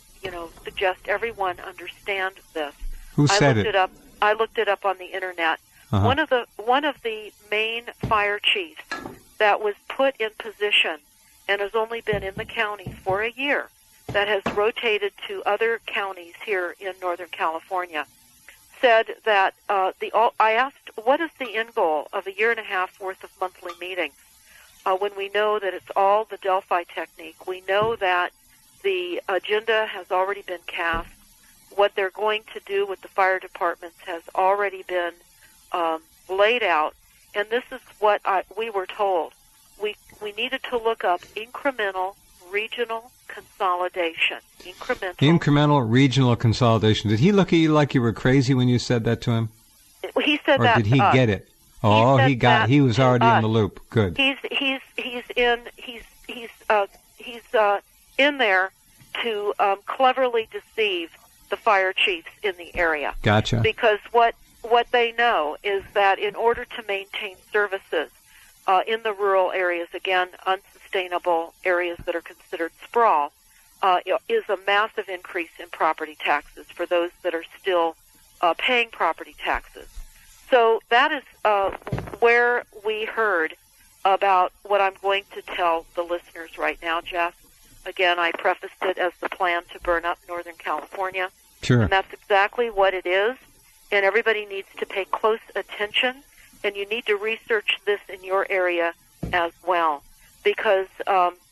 suggest everyone understand this.
Who said it?
I looked it up on the internet.
Uh-huh.
One of the main fire chiefs that was put in position and has only been in the county for a year, that has rotated to other counties here in Northern California, said that I asked, what is the end goal of a year and a half worth of monthly meetings? When we know that it's all the Delphi technique, we know that the agenda has already been cast. What they're going to do with the fire departments has already been laid out, and this is what we were told. We needed to look up incremental regional consolidation.
Incremental regional consolidation. Did he look at you like you were crazy when you said that to him?
He said
or
that.
Or did he get it? Oh, he was already in the loop. Good.
He's in there to cleverly deceive the fire chiefs in the area.
Gotcha.
Because what they know is that in order to maintain services in the rural areas, again, unsustainable areas that are considered sprawl, is a massive increase in property taxes for those that are still paying property taxes. So that is where we heard about what I'm going to tell the listeners right now, Jeff. Again, I prefaced it as the plan to burn up Northern California.
Sure.
And that's exactly what it is. And everybody needs to pay close attention, and you need to research this in your area as well, because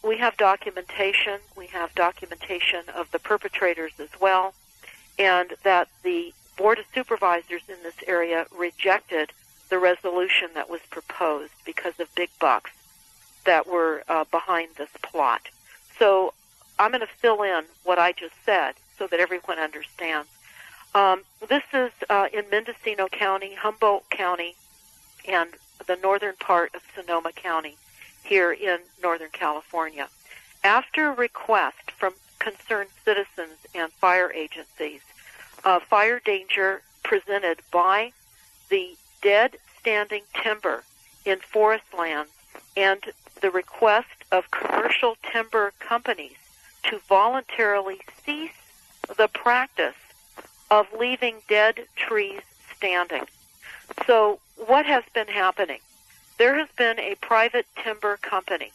we have documentation. We have documentation of the perpetrators as well, and that the Board of Supervisors in this area rejected the resolution that was proposed because of big bucks that were behind this plot. So I'm going to fill in what I just said so that everyone understands. This is in Mendocino County, Humboldt County, and the northern part of Sonoma County here in Northern California. After request from concerned citizens and fire agencies, fire danger presented by the dead standing timber in forest lands and the request of commercial timber companies to voluntarily cease the practice of leaving dead trees standing. So what has been happening? There has been a private timber company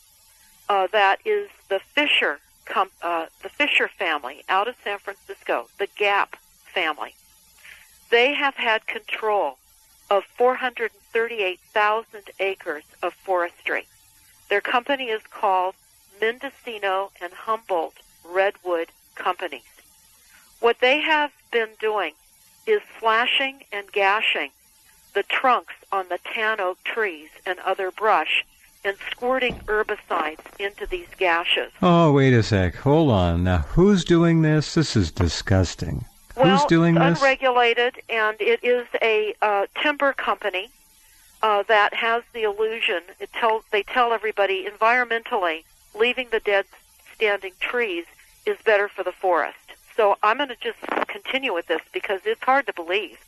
that is the Fisher family out of San Francisco, the Gap family. They have had control of 438,000 acres of forestry. Their company is called Mendocino and Humboldt Redwood Companies. What they have been doing is slashing and gashing the trunks on the tan oak trees and other brush and squirting herbicides into these gashes.
Oh, wait a sec. Hold on. Now, who's doing this? This is disgusting. Who's doing this?
Unregulated, and it is a timber company that has the illusion. They tell everybody environmentally, leaving the dead standing trees is better for the forest. So I'm going to just continue with this because it's hard to believe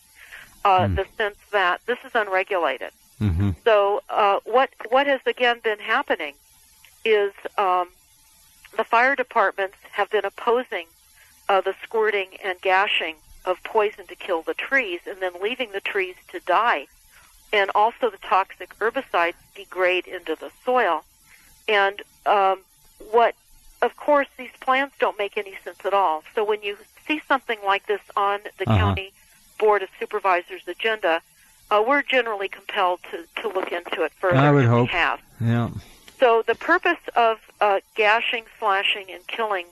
the sense that this is unregulated.
Mm-hmm.
So what has again been happening is the fire departments have been opposing the squirting and gashing of poison to kill the trees and then leaving the trees to die. And also the toxic herbicides degrade into the soil. And of course, these plans don't make any sense at all. So when you see something like this on the County Board of Supervisors agenda, we're generally compelled to look into it further.
I would hope.
We have.
Yeah.
So the purpose of gashing, slashing, and killing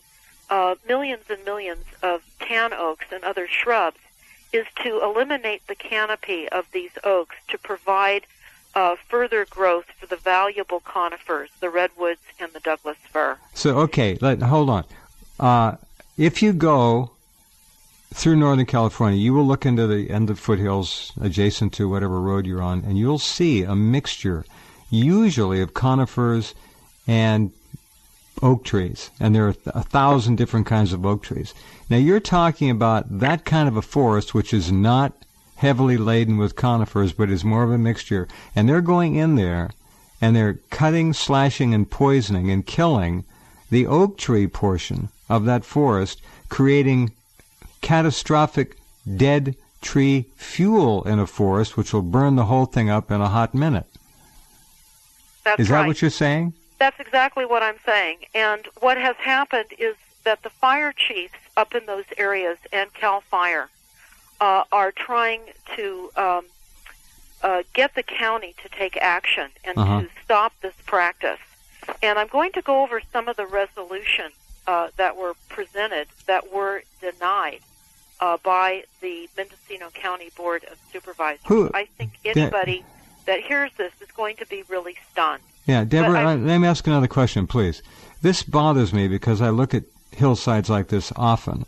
millions and millions of tan oaks and other shrubs is to eliminate the canopy of these oaks to provide further growth for the valuable conifers, the redwoods and the Douglas fir.
So, okay, hold on. If you go through Northern California, you will look into the end of foothills adjacent to whatever road you're on, and you'll see a mixture, usually of conifers and oak trees, and there are 1,000 different kinds of oak trees. Now, you're talking about that kind of a forest, which is not heavily laden with conifers, but is more of a mixture, and they're going in there and they're cutting, slashing, and poisoning and killing the oak tree portion of that forest, creating catastrophic dead tree fuel in a forest, which will burn the whole thing up in a hot minute.
That's
Is
right.
that what you're saying?
That's exactly what I'm saying. And what has happened is that the fire chiefs up in those areas and CAL FIRE are trying to get the county to take action and to stop this practice. And I'm going to go over some of the resolutions that were presented that were denied by the Mendocino County Board of Supervisors. I think anybody that hears this is going to be really stunned.
Yeah, Deborah, let me ask another question, please. This bothers me because I look at hillsides like this often.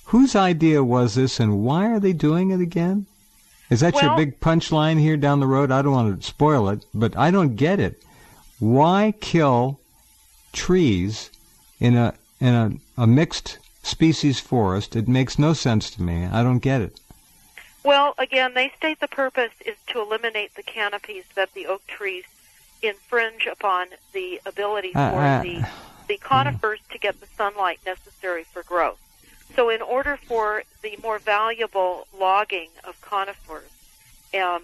Whose idea was this, and why are they doing it again? Is that your big punchline here down the road? I don't want to spoil it, but I don't get it. Why kill trees in a mixed species forest? It makes no sense to me. I don't get it.
Well, again, they state the purpose is to eliminate the canopies that the oak trees infringe upon the ability for the conifers to get the sunlight necessary for growth. So in order for the more valuable logging of conifers and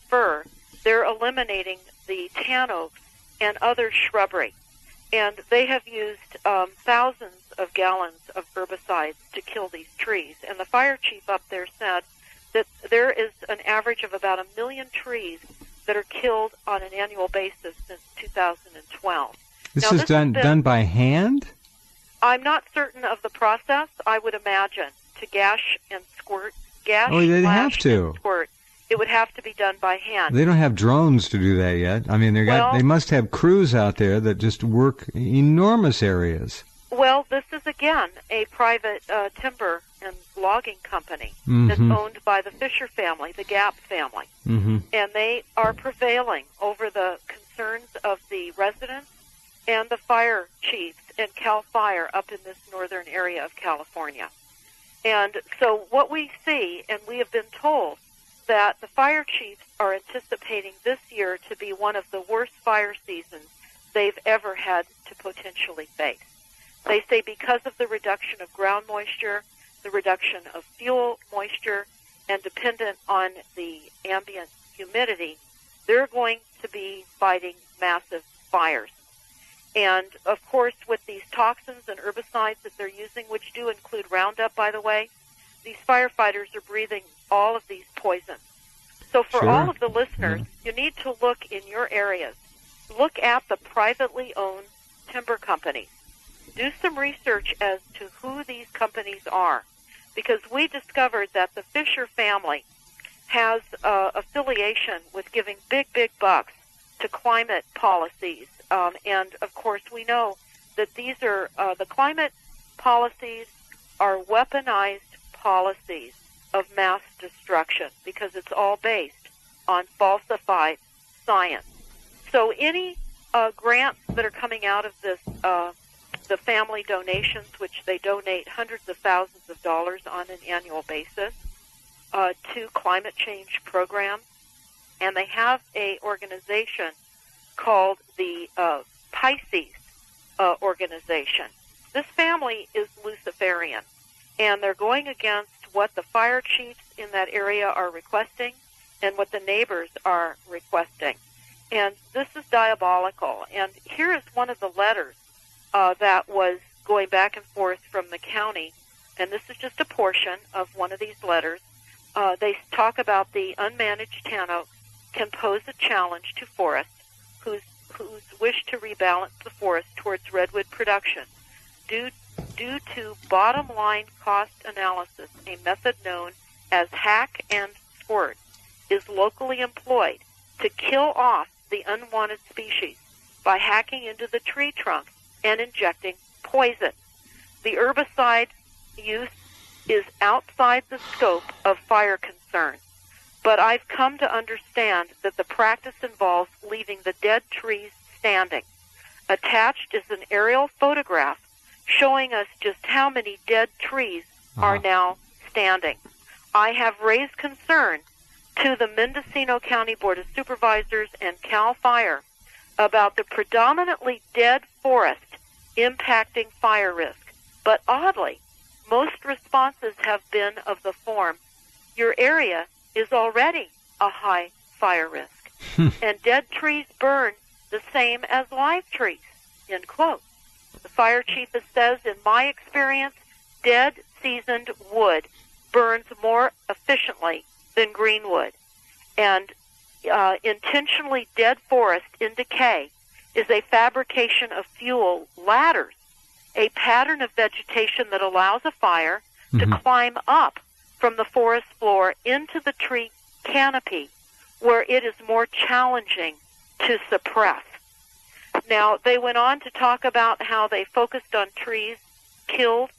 fir, they're eliminating the tan oaks and other shrubbery. And they have used thousands of gallons of herbicides to kill these trees. And the fire chief up there said that there is an average of about 1 million trees that are killed on an annual basis since 2012.
This is done by hand?
I'm not certain of the process. I would imagine to gash and squirt.
They'd have to.
And squirt. It would have to be done by hand.
They don't have drones to do that yet. I mean, they must have crews out there that just work enormous areas.
Well, this is, again, a private timber and logging company that's owned by the Fisher family, the Gap family. And they are prevailing over the concerns of the residents and the fire chiefs and CAL FIRE up in this northern area of California. And so what we see, and we have been told, that the fire chiefs are anticipating this year to be one of the worst fire seasons they've ever had to potentially face. They say because of the reduction of ground moisture, the reduction of fuel moisture, and dependent on the ambient humidity, they're going to be fighting massive fires. And, of course, with these toxins and herbicides that they're using, which do include Roundup, by the way, these firefighters are breathing all of these poisons. So for all of the listeners, you need to look in your areas. Look at the privately owned timber companies. Do some research as to who these companies are, because we discovered that the Fisher family has affiliation with giving big, big bucks to climate policies. And, of course, we know that these are the climate policies are weaponized policies of mass destruction because it's all based on falsified science. So any grants that are coming out of this, the family donations, which they donate hundreds of thousands of dollars on an annual basis to climate change programs, and they have a organization called the Pisces organization. This family is Luciferian, and they're going against what the fire chiefs in that area are requesting and what the neighbors are requesting. And this is diabolical. And here is one of the letters that was going back and forth from the county, and this is just a portion of one of these letters. They talk about the unmanaged tan oak can pose a challenge to forests whose wish to rebalance the forest towards redwood production due to bottom-line cost analysis. A method known as hack and squirt is locally employed to kill off the unwanted species by hacking into the tree trunk and injecting poison. The herbicide use is outside the scope of fire concern, but I've come to understand that the practice involves leaving the dead trees standing. Attached is an aerial photograph showing us just how many dead trees are now standing. I have raised concern to the Mendocino County Board of Supervisors and CAL FIRE about the predominantly dead forest impacting fire risk. But oddly, most responses have been of the form, your area is already a high fire risk, and dead trees burn the same as live trees, end quote. The fire chief says, in my experience, dead, seasoned wood burns more efficiently than green wood. And intentionally dead forest in decay is a fabrication of fuel ladders, a pattern of vegetation that allows a fire to climb up from the forest floor into the tree canopy, where it is more challenging to suppress. Now, they went on to talk about how they focused on trees killed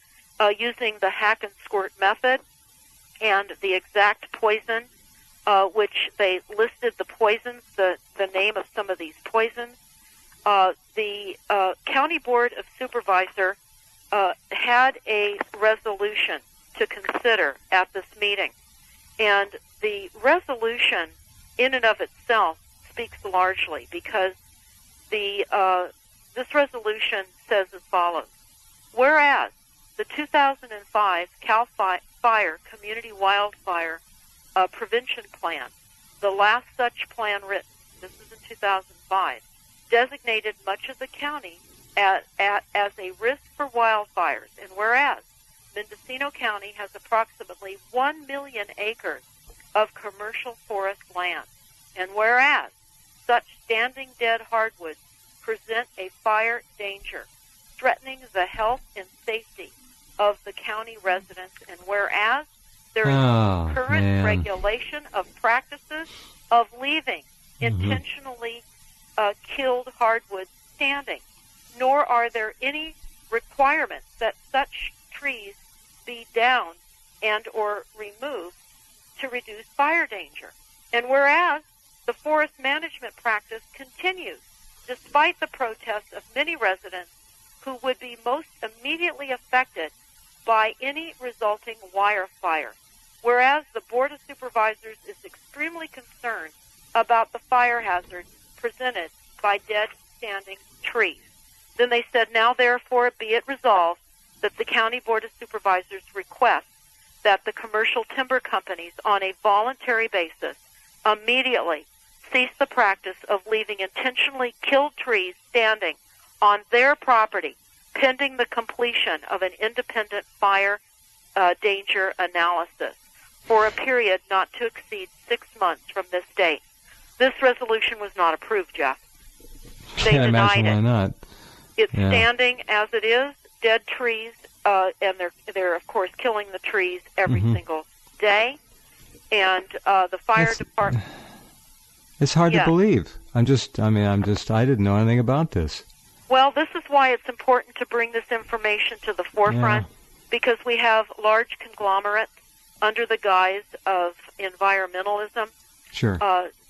using the hack and squirt method and the exact poison, which they listed the poisons, the name of some of these poisons. The County Board of Supervisors had a resolution to consider at this meeting, and the resolution in and of itself speaks largely, because this resolution says as follows: whereas the 2005 Cal Fire Community Wildfire Prevention Plan, the last such plan written, this is in 2005, designated much of the county as a risk for wildfires, and whereas Mendocino County has approximately 1 million acres of commercial forest land, and whereas such standing dead hardwoods present a fire danger, threatening the health and safety of the county residents, and whereas there is current regulation of practices of leaving intentionally killed hardwoods standing, nor are there any requirements that such trees be downed and or removed to reduce fire danger. And whereas the forest management practice continues despite the protests of many residents who would be most immediately affected by any resulting wildfire. Whereas the Board of Supervisors is extremely concerned about the fire hazard presented by dead standing trees. Then they said, now therefore be it resolved that the County Board of Supervisors request that the commercial timber companies on a voluntary basis immediately cease the practice of leaving intentionally killed trees standing on their property pending the completion of an independent fire danger analysis for a period not to exceed 6 months from this date. This resolution was not approved, Jeff. They
Can't
denied
imagine
it.
why not.
It's standing as it is, dead trees, and they're of course killing the trees every single day. And the fire department.
It's hard to believe. I didn't know anything about this.
Well, this is why it's important to bring this information to the forefront, because we have large conglomerates under the guise of environmentalism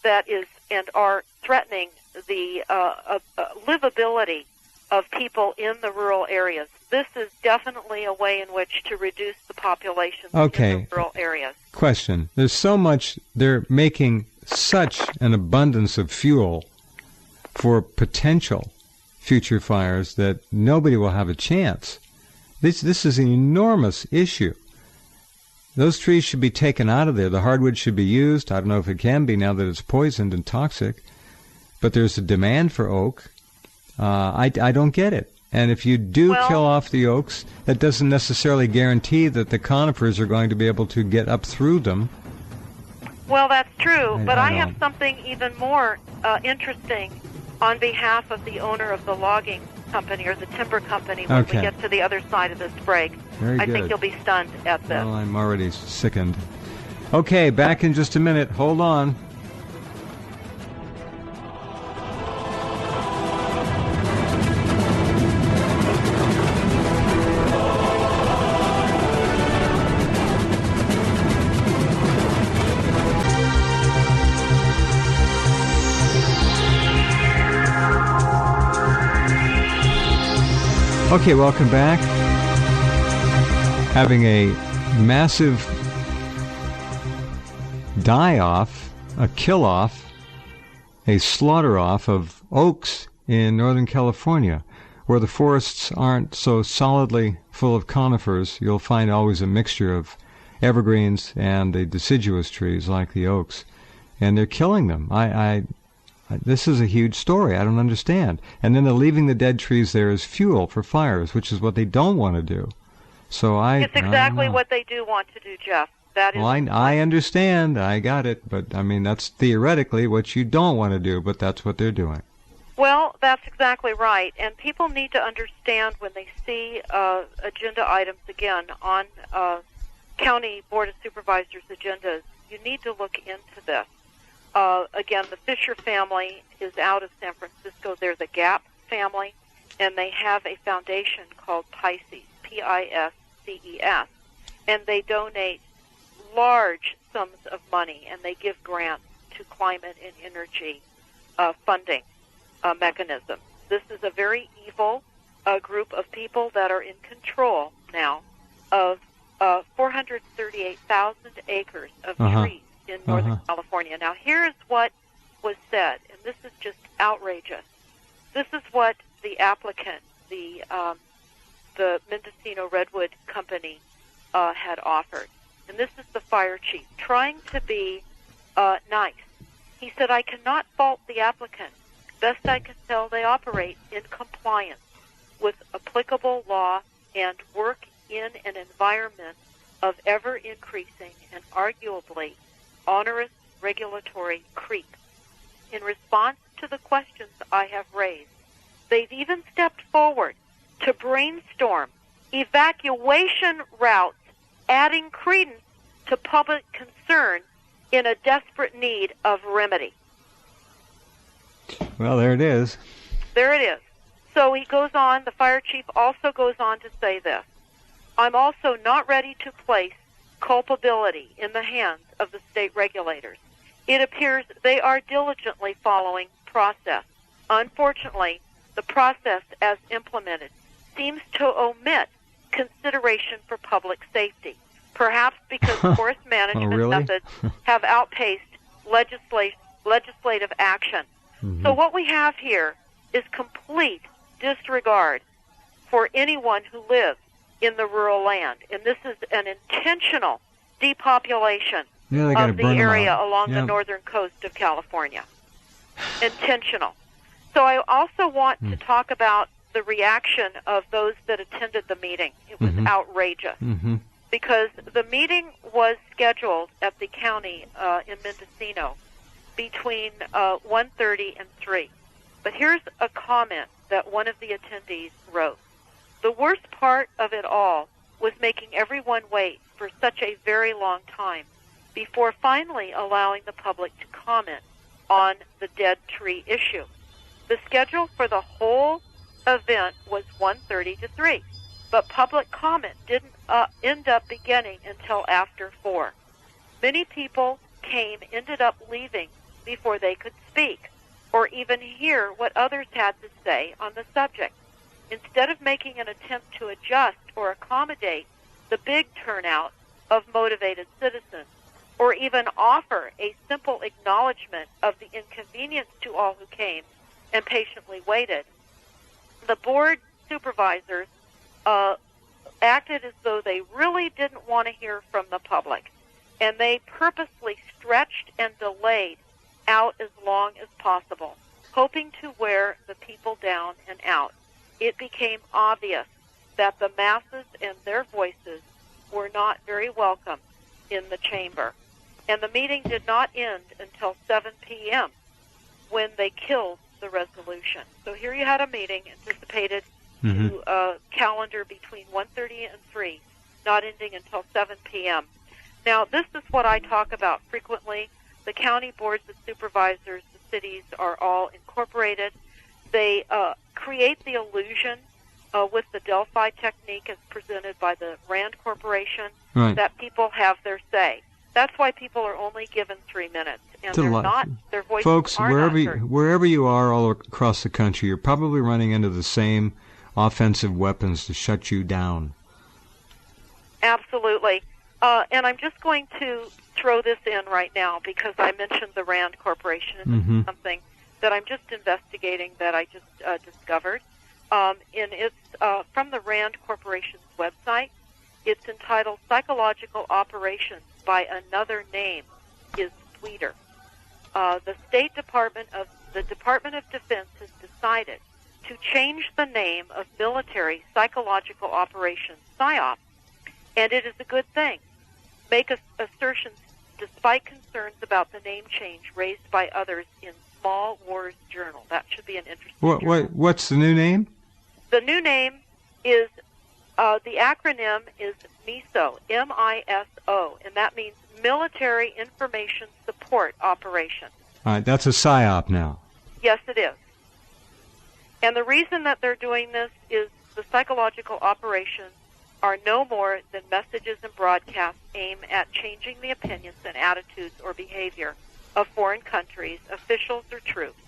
that is and are threatening the livability of people in the rural areas. This is definitely a way in which to reduce the population in the rural areas.
Question. There's so much, they're making such an abundance of fuel for potential future fires that nobody will have a chance. This is an enormous issue. Those trees should be taken out of there. The hardwood should be used. I don't know if it can be now that it's poisoned and toxic, but there's a demand for oak. I don't get it. And if you do kill off the oaks, that doesn't necessarily guarantee that the conifers are going to be able to get up through them.
Well, that's true, but I have something even more interesting on behalf of the owner of the logging company or the timber company when we get to the other side of this break.
Very good.
I think you'll be stunned at this.
Well, I'm already sickened. Okay, back in just a minute. Hold on. Okay, welcome back. Having a massive die-off, a kill-off, a slaughter-off of oaks in Northern California, where the forests aren't so solidly full of conifers. You'll find always a mixture of evergreens and the deciduous trees like the oaks, and they're killing them. This is a huge story. I don't understand. And then they're leaving the dead trees there as fuel for fires, which is what they don't want to do. So
it's exactly what they do want to do, Jeff. That is.
Well, I understand. I got it. But, I mean, that's theoretically what you don't want to do, but that's what they're doing.
Well, that's exactly right. And people need to understand when they see agenda items, again, on County Board of Supervisors' agendas, you need to look into this. Again, the Fisher family is out of San Francisco. They're the Gap family, and they have a foundation called Pisces, Pisces, and they donate large sums of money, and they give grants to climate and energy funding mechanisms. This is a very evil group of people that are in control now of 438,000 acres of trees in Northern California. Now, here's what was said, and this is just outrageous. This is what the applicant, the Mendocino Redwood Company, had offered. And this is the fire chief, trying to be nice. He said, I cannot fault the applicant. Best I can tell, they operate in compliance with applicable law and work in an environment of ever-increasing and arguably onerous regulatory creep. In response to the questions I have raised, they've even stepped forward to brainstorm evacuation routes, adding credence to public concern in a desperate need of remedy.
Well, there it is.
There it is. So he goes on, the fire chief also goes on to say this. I'm also not ready to place culpability in the hands of the state regulators. It appears they are diligently following process. Unfortunately, the process as implemented seems to omit consideration for public safety, perhaps because forest management methods have outpaced legislative action. So what we have here is complete disregard for anyone who lives in the rural land. And this is an intentional depopulation of the area along the northern coast of California. Intentional. So I also want to talk about the reaction of those that attended the meeting. It was outrageous. Because the meeting was scheduled at the county in Mendocino between 1:30 and 3. But here's a comment that one of the attendees wrote. The worst part of it all was making everyone wait for such a very long time before finally allowing the public to comment on the dead tree issue. The schedule for the whole event was 1:30 to 3, but public comment didn't end up beginning until after 4. Many people ended up leaving before they could speak or even hear what others had to say on the subject. Instead of making an attempt to adjust or accommodate the big turnout of motivated citizens, or even offer a simple acknowledgement of the inconvenience to all who came and patiently waited, the board supervisors acted as though they really didn't want to hear from the public, and they purposely stretched and delayed out as long as possible, hoping to wear the people down and out. It became obvious that the masses and their voices were not very welcome in the chamber. And the meeting did not end until 7 p.m. when they killed the resolution. So here you had a meeting anticipated to calendar between 1:30 and 3, not ending until 7 p.m. Now, this is what I talk about frequently. The county boards of supervisors, the cities are all incorporated. They create the illusion with the Delphi technique as presented by the Rand Corporation that people have their say. That's why people are only given 3 minutes, and their voices
Folks,
are not heard.
wherever you are all across the country, you're probably running into the same offensive weapons to shut you down.
Absolutely. And I'm just going to throw this in right now because I mentioned the Rand Corporation, and this is something that I'm just investigating that I just discovered. It's from the Rand Corporation's website. It's entitled Psychological Operations by Another Name is Sweeter. The Department of Defense has decided to change the name of military psychological operations, PSYOP, and it is a good thing. Make assertions despite concerns about the name change raised by others in Small Wars Journal. That should be an interesting journal.
What's the new name?
The new name is, the acronym is MISO, M-I-S-O, and that means Military Information Support Operation.
All right, that's a PSYOP now.
Yes, it is. And the reason that they're doing this is the psychological operations are no more than messages and broadcasts aimed at changing the opinions and attitudes or behavior of foreign countries, officials, or troops.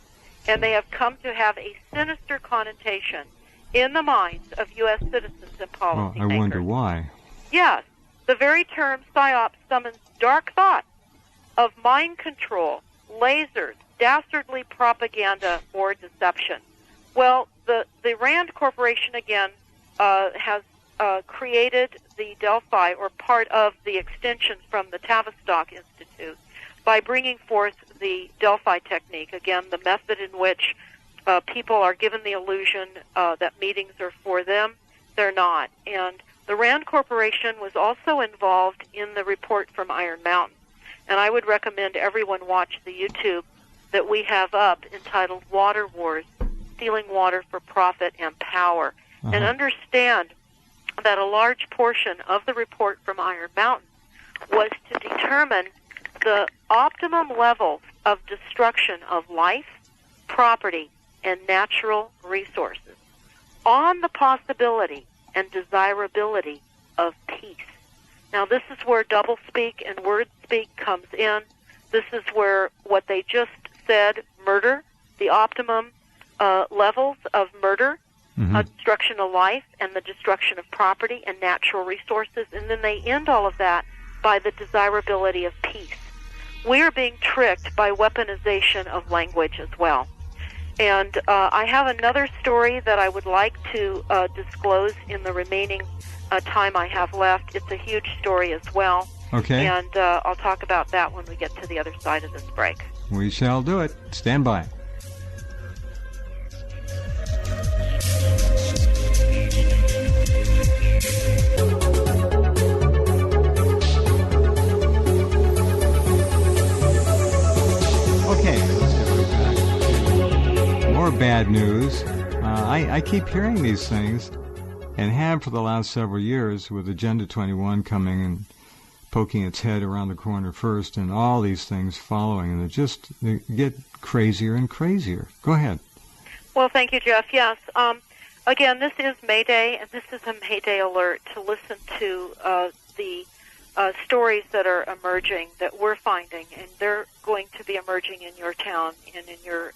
And they have come to have a sinister connotation in the minds of U.S. citizens and policymakers.
Well, I wonder why.
Yes. The very term PSYOP summons dark thoughts of mind control, lasers, dastardly propaganda, or deception. Well, the Rand Corporation, again, has created the Delphi, or part of the extension from the Tavistock Institute, by bringing forth the Delphi technique, again, the method in which people are given the illusion that meetings are for them. They're not. And the Rand Corporation was also involved in the report from Iron Mountain. And I would recommend everyone watch the YouTube that we have up entitled Water Wars, Stealing Water for Profit and Power, and understand that a large portion of the report from Iron Mountain was to determine the optimum levels of destruction of life, property, and natural resources on the possibility and desirability of peace. Now, this is where doublespeak and wordspeak comes in. This is where what they just said, murder, the optimum levels of murder, destruction of life, and the destruction of property and natural resources, and then they end all of that by the desirability of peace. We are being tricked by weaponization of language as well. And I have another story that I would like to disclose in the remaining time I have left. It's a huge story as well.
Okay.
And I'll talk about that when we get to the other side of this break.
We shall do it. Stand by. Okay, let's get right back. More bad news. I keep hearing these things, and have for the last several years, with Agenda 21 coming and poking its head around the corner first, and all these things following, and they get crazier and crazier. Go ahead. Well,
thank you, Jeff. Yes. Again, this is May Day, and this is a May Day alert to listen to the stories that are emerging that we're finding, and they're going to be emerging in your town and in your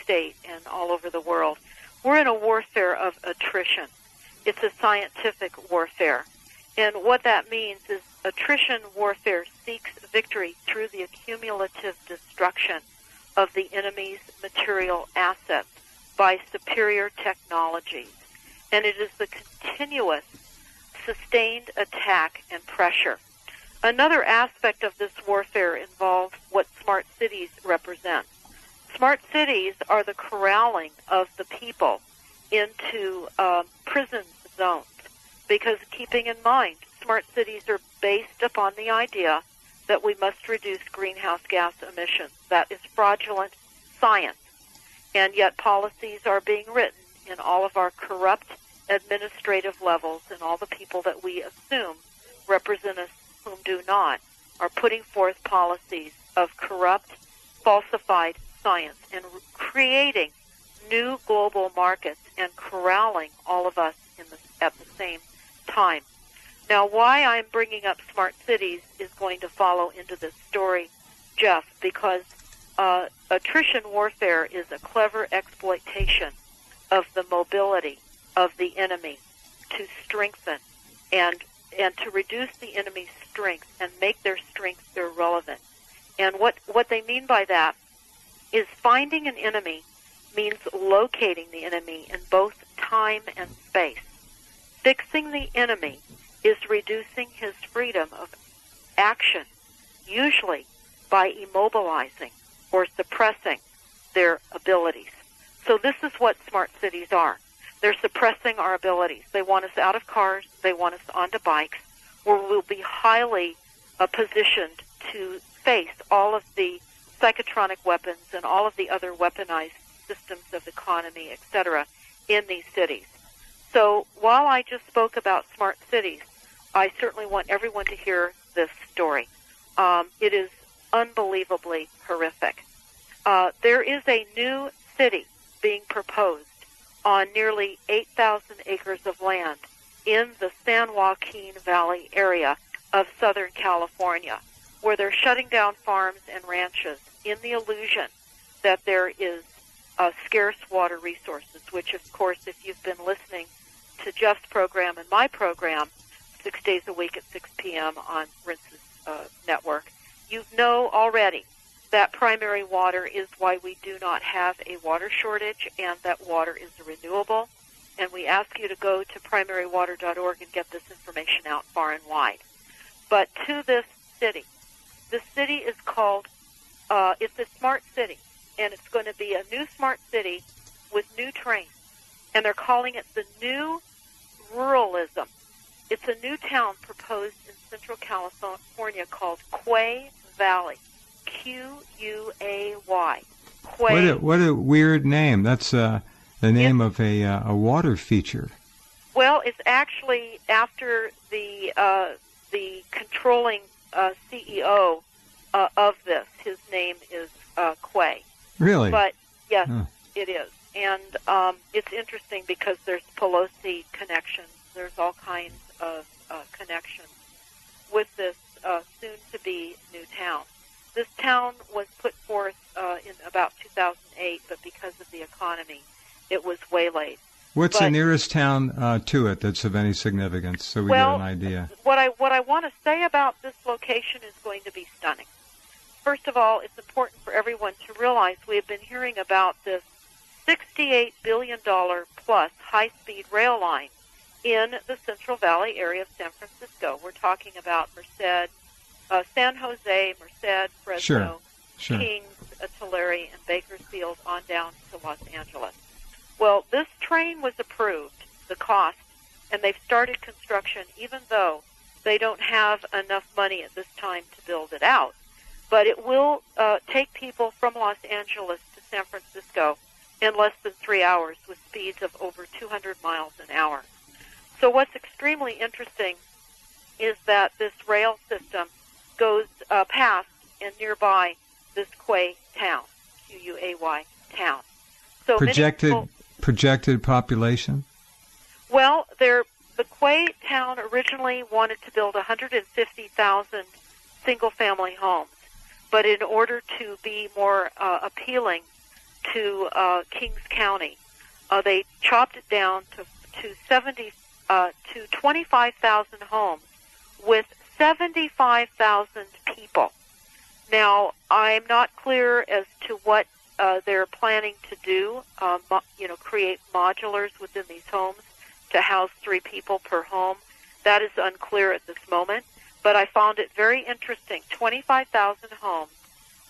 state and all over the world. We're in a warfare of attrition. It's a scientific warfare. And what that means is attrition warfare seeks victory through the accumulative destruction of the enemy's material assets by superior technologies. And it is the continuous, sustained attack and pressure. Another aspect of this warfare involves what smart cities represent. Smart cities are the corralling of the people into prison zones, because keeping in mind, smart cities are based upon the idea that we must reduce greenhouse gas emissions. That is fraudulent science. And yet policies are being written in all of our corrupt administrative levels, and all the people that we assume represent us whom do not, are putting forth policies of corrupt, falsified science and creating new global markets and corralling all of us at the same time. Now, why I'm bringing up smart cities is going to follow into this story, Jeff, because attrition warfare is a clever exploitation of the mobility of the enemy to strengthen and to reduce the enemy's strength and make their strength irrelevant. And what they mean by that is finding an enemy means locating the enemy in both time and space. Fixing the enemy is reducing his freedom of action, usually by immobilizing or suppressing their abilities. So this is what smart cities are. They're suppressing our abilities. They want us out of cars. They want us onto bikes, where we'll be highly positioned to face all of the psychotronic weapons and all of the other weaponized systems of economy, etc., in these cities. So while I just spoke about smart cities, I certainly want everyone to hear this story. It is unbelievably horrific. There is a new city being proposed on nearly 8,000 acres of land in the San Joaquin Valley area of Southern California, where they're shutting down farms and ranches in the illusion that there is scarce water resources, which, of course, if you've been listening to Jeff's program and my program 6 days a week at 6 p.m. on Rense's network, you know already that primary water is why we do not have a water shortage, and that water is renewable. And we ask you to go to primarywater.org and get this information out far and wide. But to this city is called, it's a smart city, and it's going to be a new smart city with new trains. And they're calling it the New Ruralism. It's a new town proposed in Central California called Quay Valley. Q-U-A-Y. Quay.
What a weird name. That's the name of a water feature.
Well, it's actually after the controlling CEO of this. His name is Quay.
Really?
But yes, it is. And it's interesting because there's Pelosi connections. There's all kinds of connections with this soon-to-be new town. This town was put forth in about 2008, but because of the economy, it was waylaid.
What's the nearest town to it that's of any significance, so we get an idea?
What I want to say about this location is going to be stunning. First of all, it's important for everyone to realize we have been hearing about this $68 billion plus high-speed rail line in the Central Valley area of San Francisco. We're talking about Merced, San Jose, Merced, Fresno, Kings, Tulare, and Bakersfield on down to Los Angeles. Well, this train was approved, the cost, and they've started construction even though they don't have enough money at this time to build it out. But it will take people from Los Angeles to San Francisco in less than 3 hours with speeds of over 200 miles an hour. So what's extremely interesting is that this rail system goes past and nearby this Quay town, Q-U-A-Y town. So
projected population?
Well, the Quay town originally wanted to build 150,000 single-family homes, but in order to be more appealing to Kings County, they chopped it down to 25,000 homes with 75,000 people. Now, I'm not clear as to what they're planning to do, create modulars within these homes to house 3 people per home. That is unclear at this moment, but I found it very interesting. 25,000 homes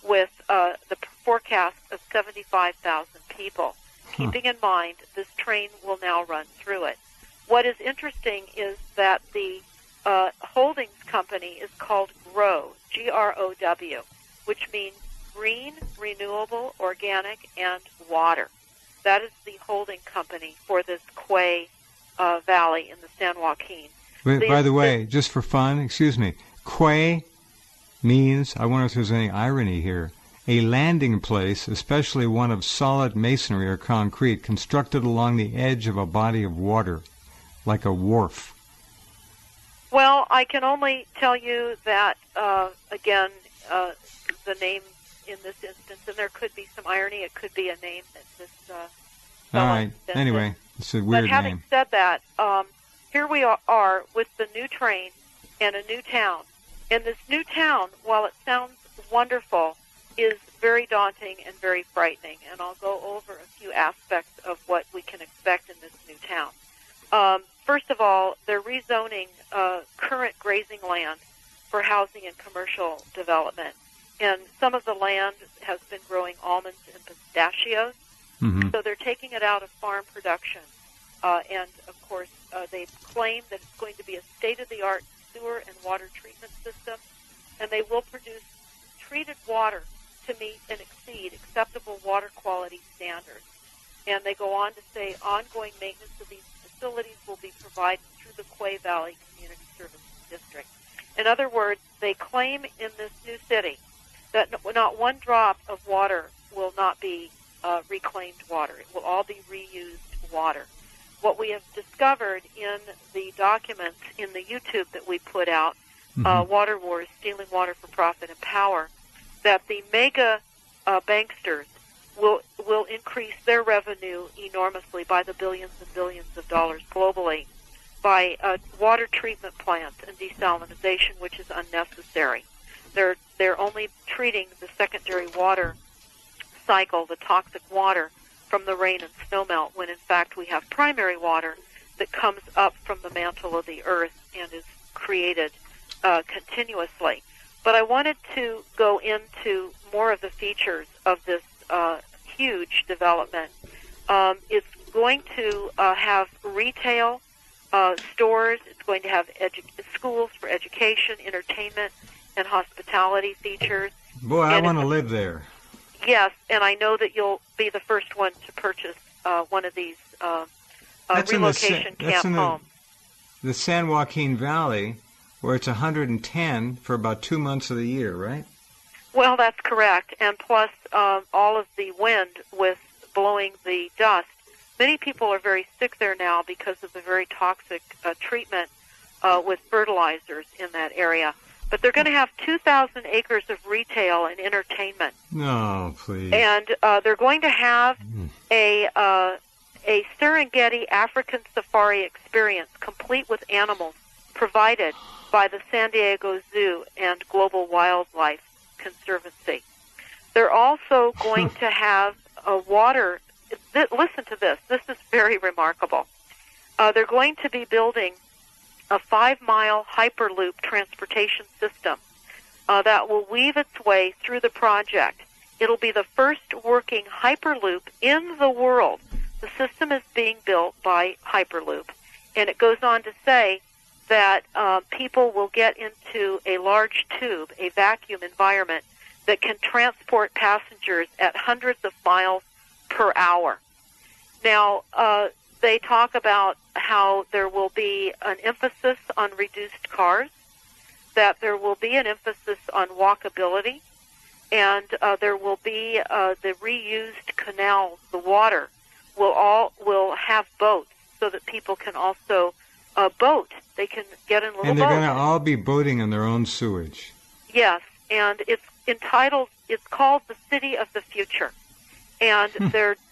with the forecast of 75,000 people, keeping in mind this train will now run through it. What is interesting is that the holdings company is called GROW, G-R-O-W, which means green, renewable, organic, and water. That is the holding company for this Quay Valley in the San Joaquin.
By the way, just for fun, excuse me, Quay means, I wonder if there's any irony here, a landing place, especially one of solid masonry or concrete, constructed along the edge of a body of water, like a wharf.
Well, I can only tell you that, again, the name in this instance, and there could be some irony, it could be a name that this
all right. Anyway, it's a weird name.
But having said that, here we are with the new train and a new town. And this new town, while it sounds wonderful, is very daunting and very frightening, and I'll go over a few aspects of what we can expect in this new town. First of all, they're rezoning current grazing land for housing and commercial development. And some of the land has been growing almonds and pistachios, so they're taking it out of farm production. And, of course, they claim that it's going to be a state-of-the-art sewer and water treatment system, and they will produce treated water to meet and exceed acceptable water quality standards. And they go on to say ongoing maintenance of these facilities will be provided through the Quay Valley Community Services District. In other words, they claim in this new city that not one drop of water will not be reclaimed water. It will all be reused water. What we have discovered in the documents in the YouTube that we put out, Water Wars, Stealing Water for Profit and Power, that the mega banksters will increase their revenue enormously by the billions and billions of dollars globally by water treatment plants and desalinization, which is unnecessary. They're only treating the secondary water cycle, the toxic water from the rain and snowmelt, when in fact we have primary water that comes up from the mantle of the earth and is created continuously. But I wanted to go into more of the features of this huge development. It's going to have retail stores. It's going to have schools for education, entertainment, and hospitality features.
Boy, I want to live there.
Yes, and I know that you'll be the first one to purchase one of these relocation camp homes.
The San Joaquin Valley, where it's 110 for about 2 months of the year, right?
Well, that's correct, and plus all of the wind with blowing the dust. Many people are very sick there now because of the very toxic treatment with fertilizers in that area. But they're going to have 2,000 acres of retail and entertainment.
No, please.
And they're going to have a Serengeti African safari experience, complete with animals, provided by the San Diego Zoo and Global Wildlife Conservancy. They're also going to have water. Listen to this. This is very remarkable. They're going to be building a 5-mile Hyperloop transportation system that will weave its way through the project. It'll be the first working Hyperloop in the world. The system is being built by Hyperloop, and it goes on to say that people will get into a large tube, a vacuum environment, that can transport passengers at hundreds of miles per hour. Now, they talk about how there will be an emphasis on reduced cars, that there will be an emphasis on walkability, and there will be the reused canals. The water will have boats so that people can also boat. They can get in little boats.
And they're going to all be boating in their own sewage.
Yes, and it's called the City of the Future. And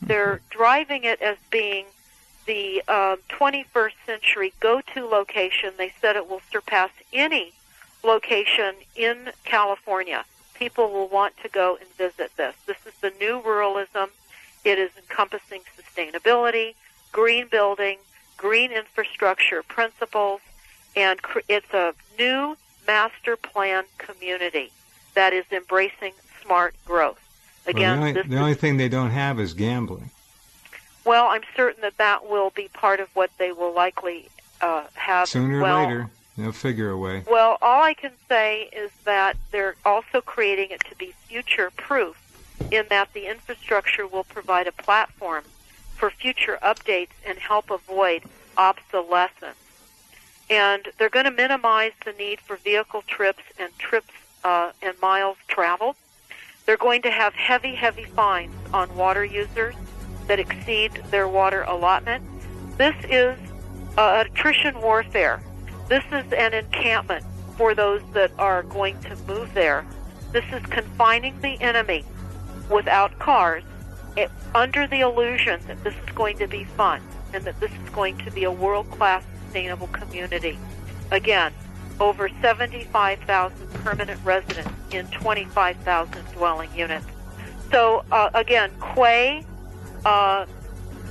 they're driving it as being the 21st century go-to location. They said it will surpass any location in California. People will want to go and visit this. This is the new ruralism. It is encompassing sustainability, green building, green infrastructure principles, and it's a new master plan community that is embracing smart growth. Again,
well, the only thing they don't have is gambling.
Well, I'm certain that will be part of what they will likely have.
Sooner or later, they'll figure a way.
Well, all I can say is that they're also creating it to be future-proof, in that the infrastructure will provide a platform for future updates and help avoid obsolescence. And they're going to minimize the need for vehicle trips and miles traveled. They're going to have heavy, heavy fines on water users that exceed their water allotment. This is attrition warfare. This is an encampment for those that are going to move there. This is confining the enemy without cars, under the illusion that this is going to be fun and that this is going to be a world-class sustainable community. Again, over 75,000 permanent residents in 25,000 dwelling units. So, again, Quay,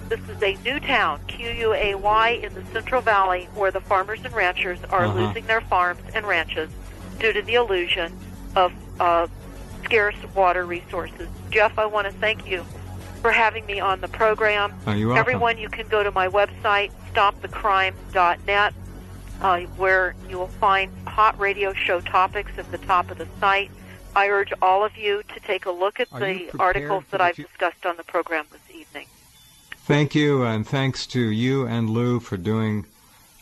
this is a new town, Quay, in the Central Valley, where the farmers and ranchers are losing their farms and ranches due to the illusion of scarce water resources. Jeff, I want to thank you for having me on the program.
Oh, you're welcome.
Everyone, you can go to my website, stopthecrime.net, where you will find hot radio show topics at the top of the site. I urge all of you to take a look at the articles that I've discussed on the program this evening.
Thank you, and thanks to you and Lou for doing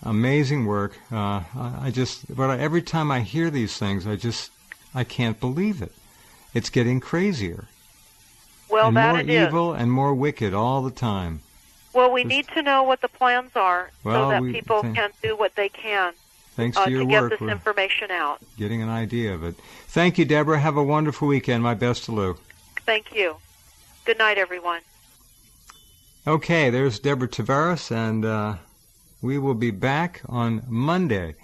amazing work. Every time I hear these things, I can't believe it. It's getting crazier.
Well,
and
that
more
it is.
evil and more wicked all the time.
Well, we need to know what the plans are so that people can do what they can
thanks to your
get
work,
this information out.
Getting an idea of it. Thank you, Deborah. Have a wonderful weekend. My best to Lou.
Thank you. Good night, everyone.
Okay, there's Deborah Tavares, and we will be back on Monday.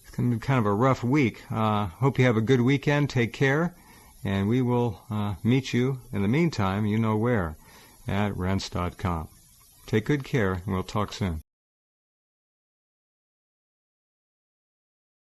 It's going to be kind of a rough week. Hope you have a good weekend. Take care, and we will meet you, in the meantime, you know where, at Rense.com. Take good care, and we'll talk soon.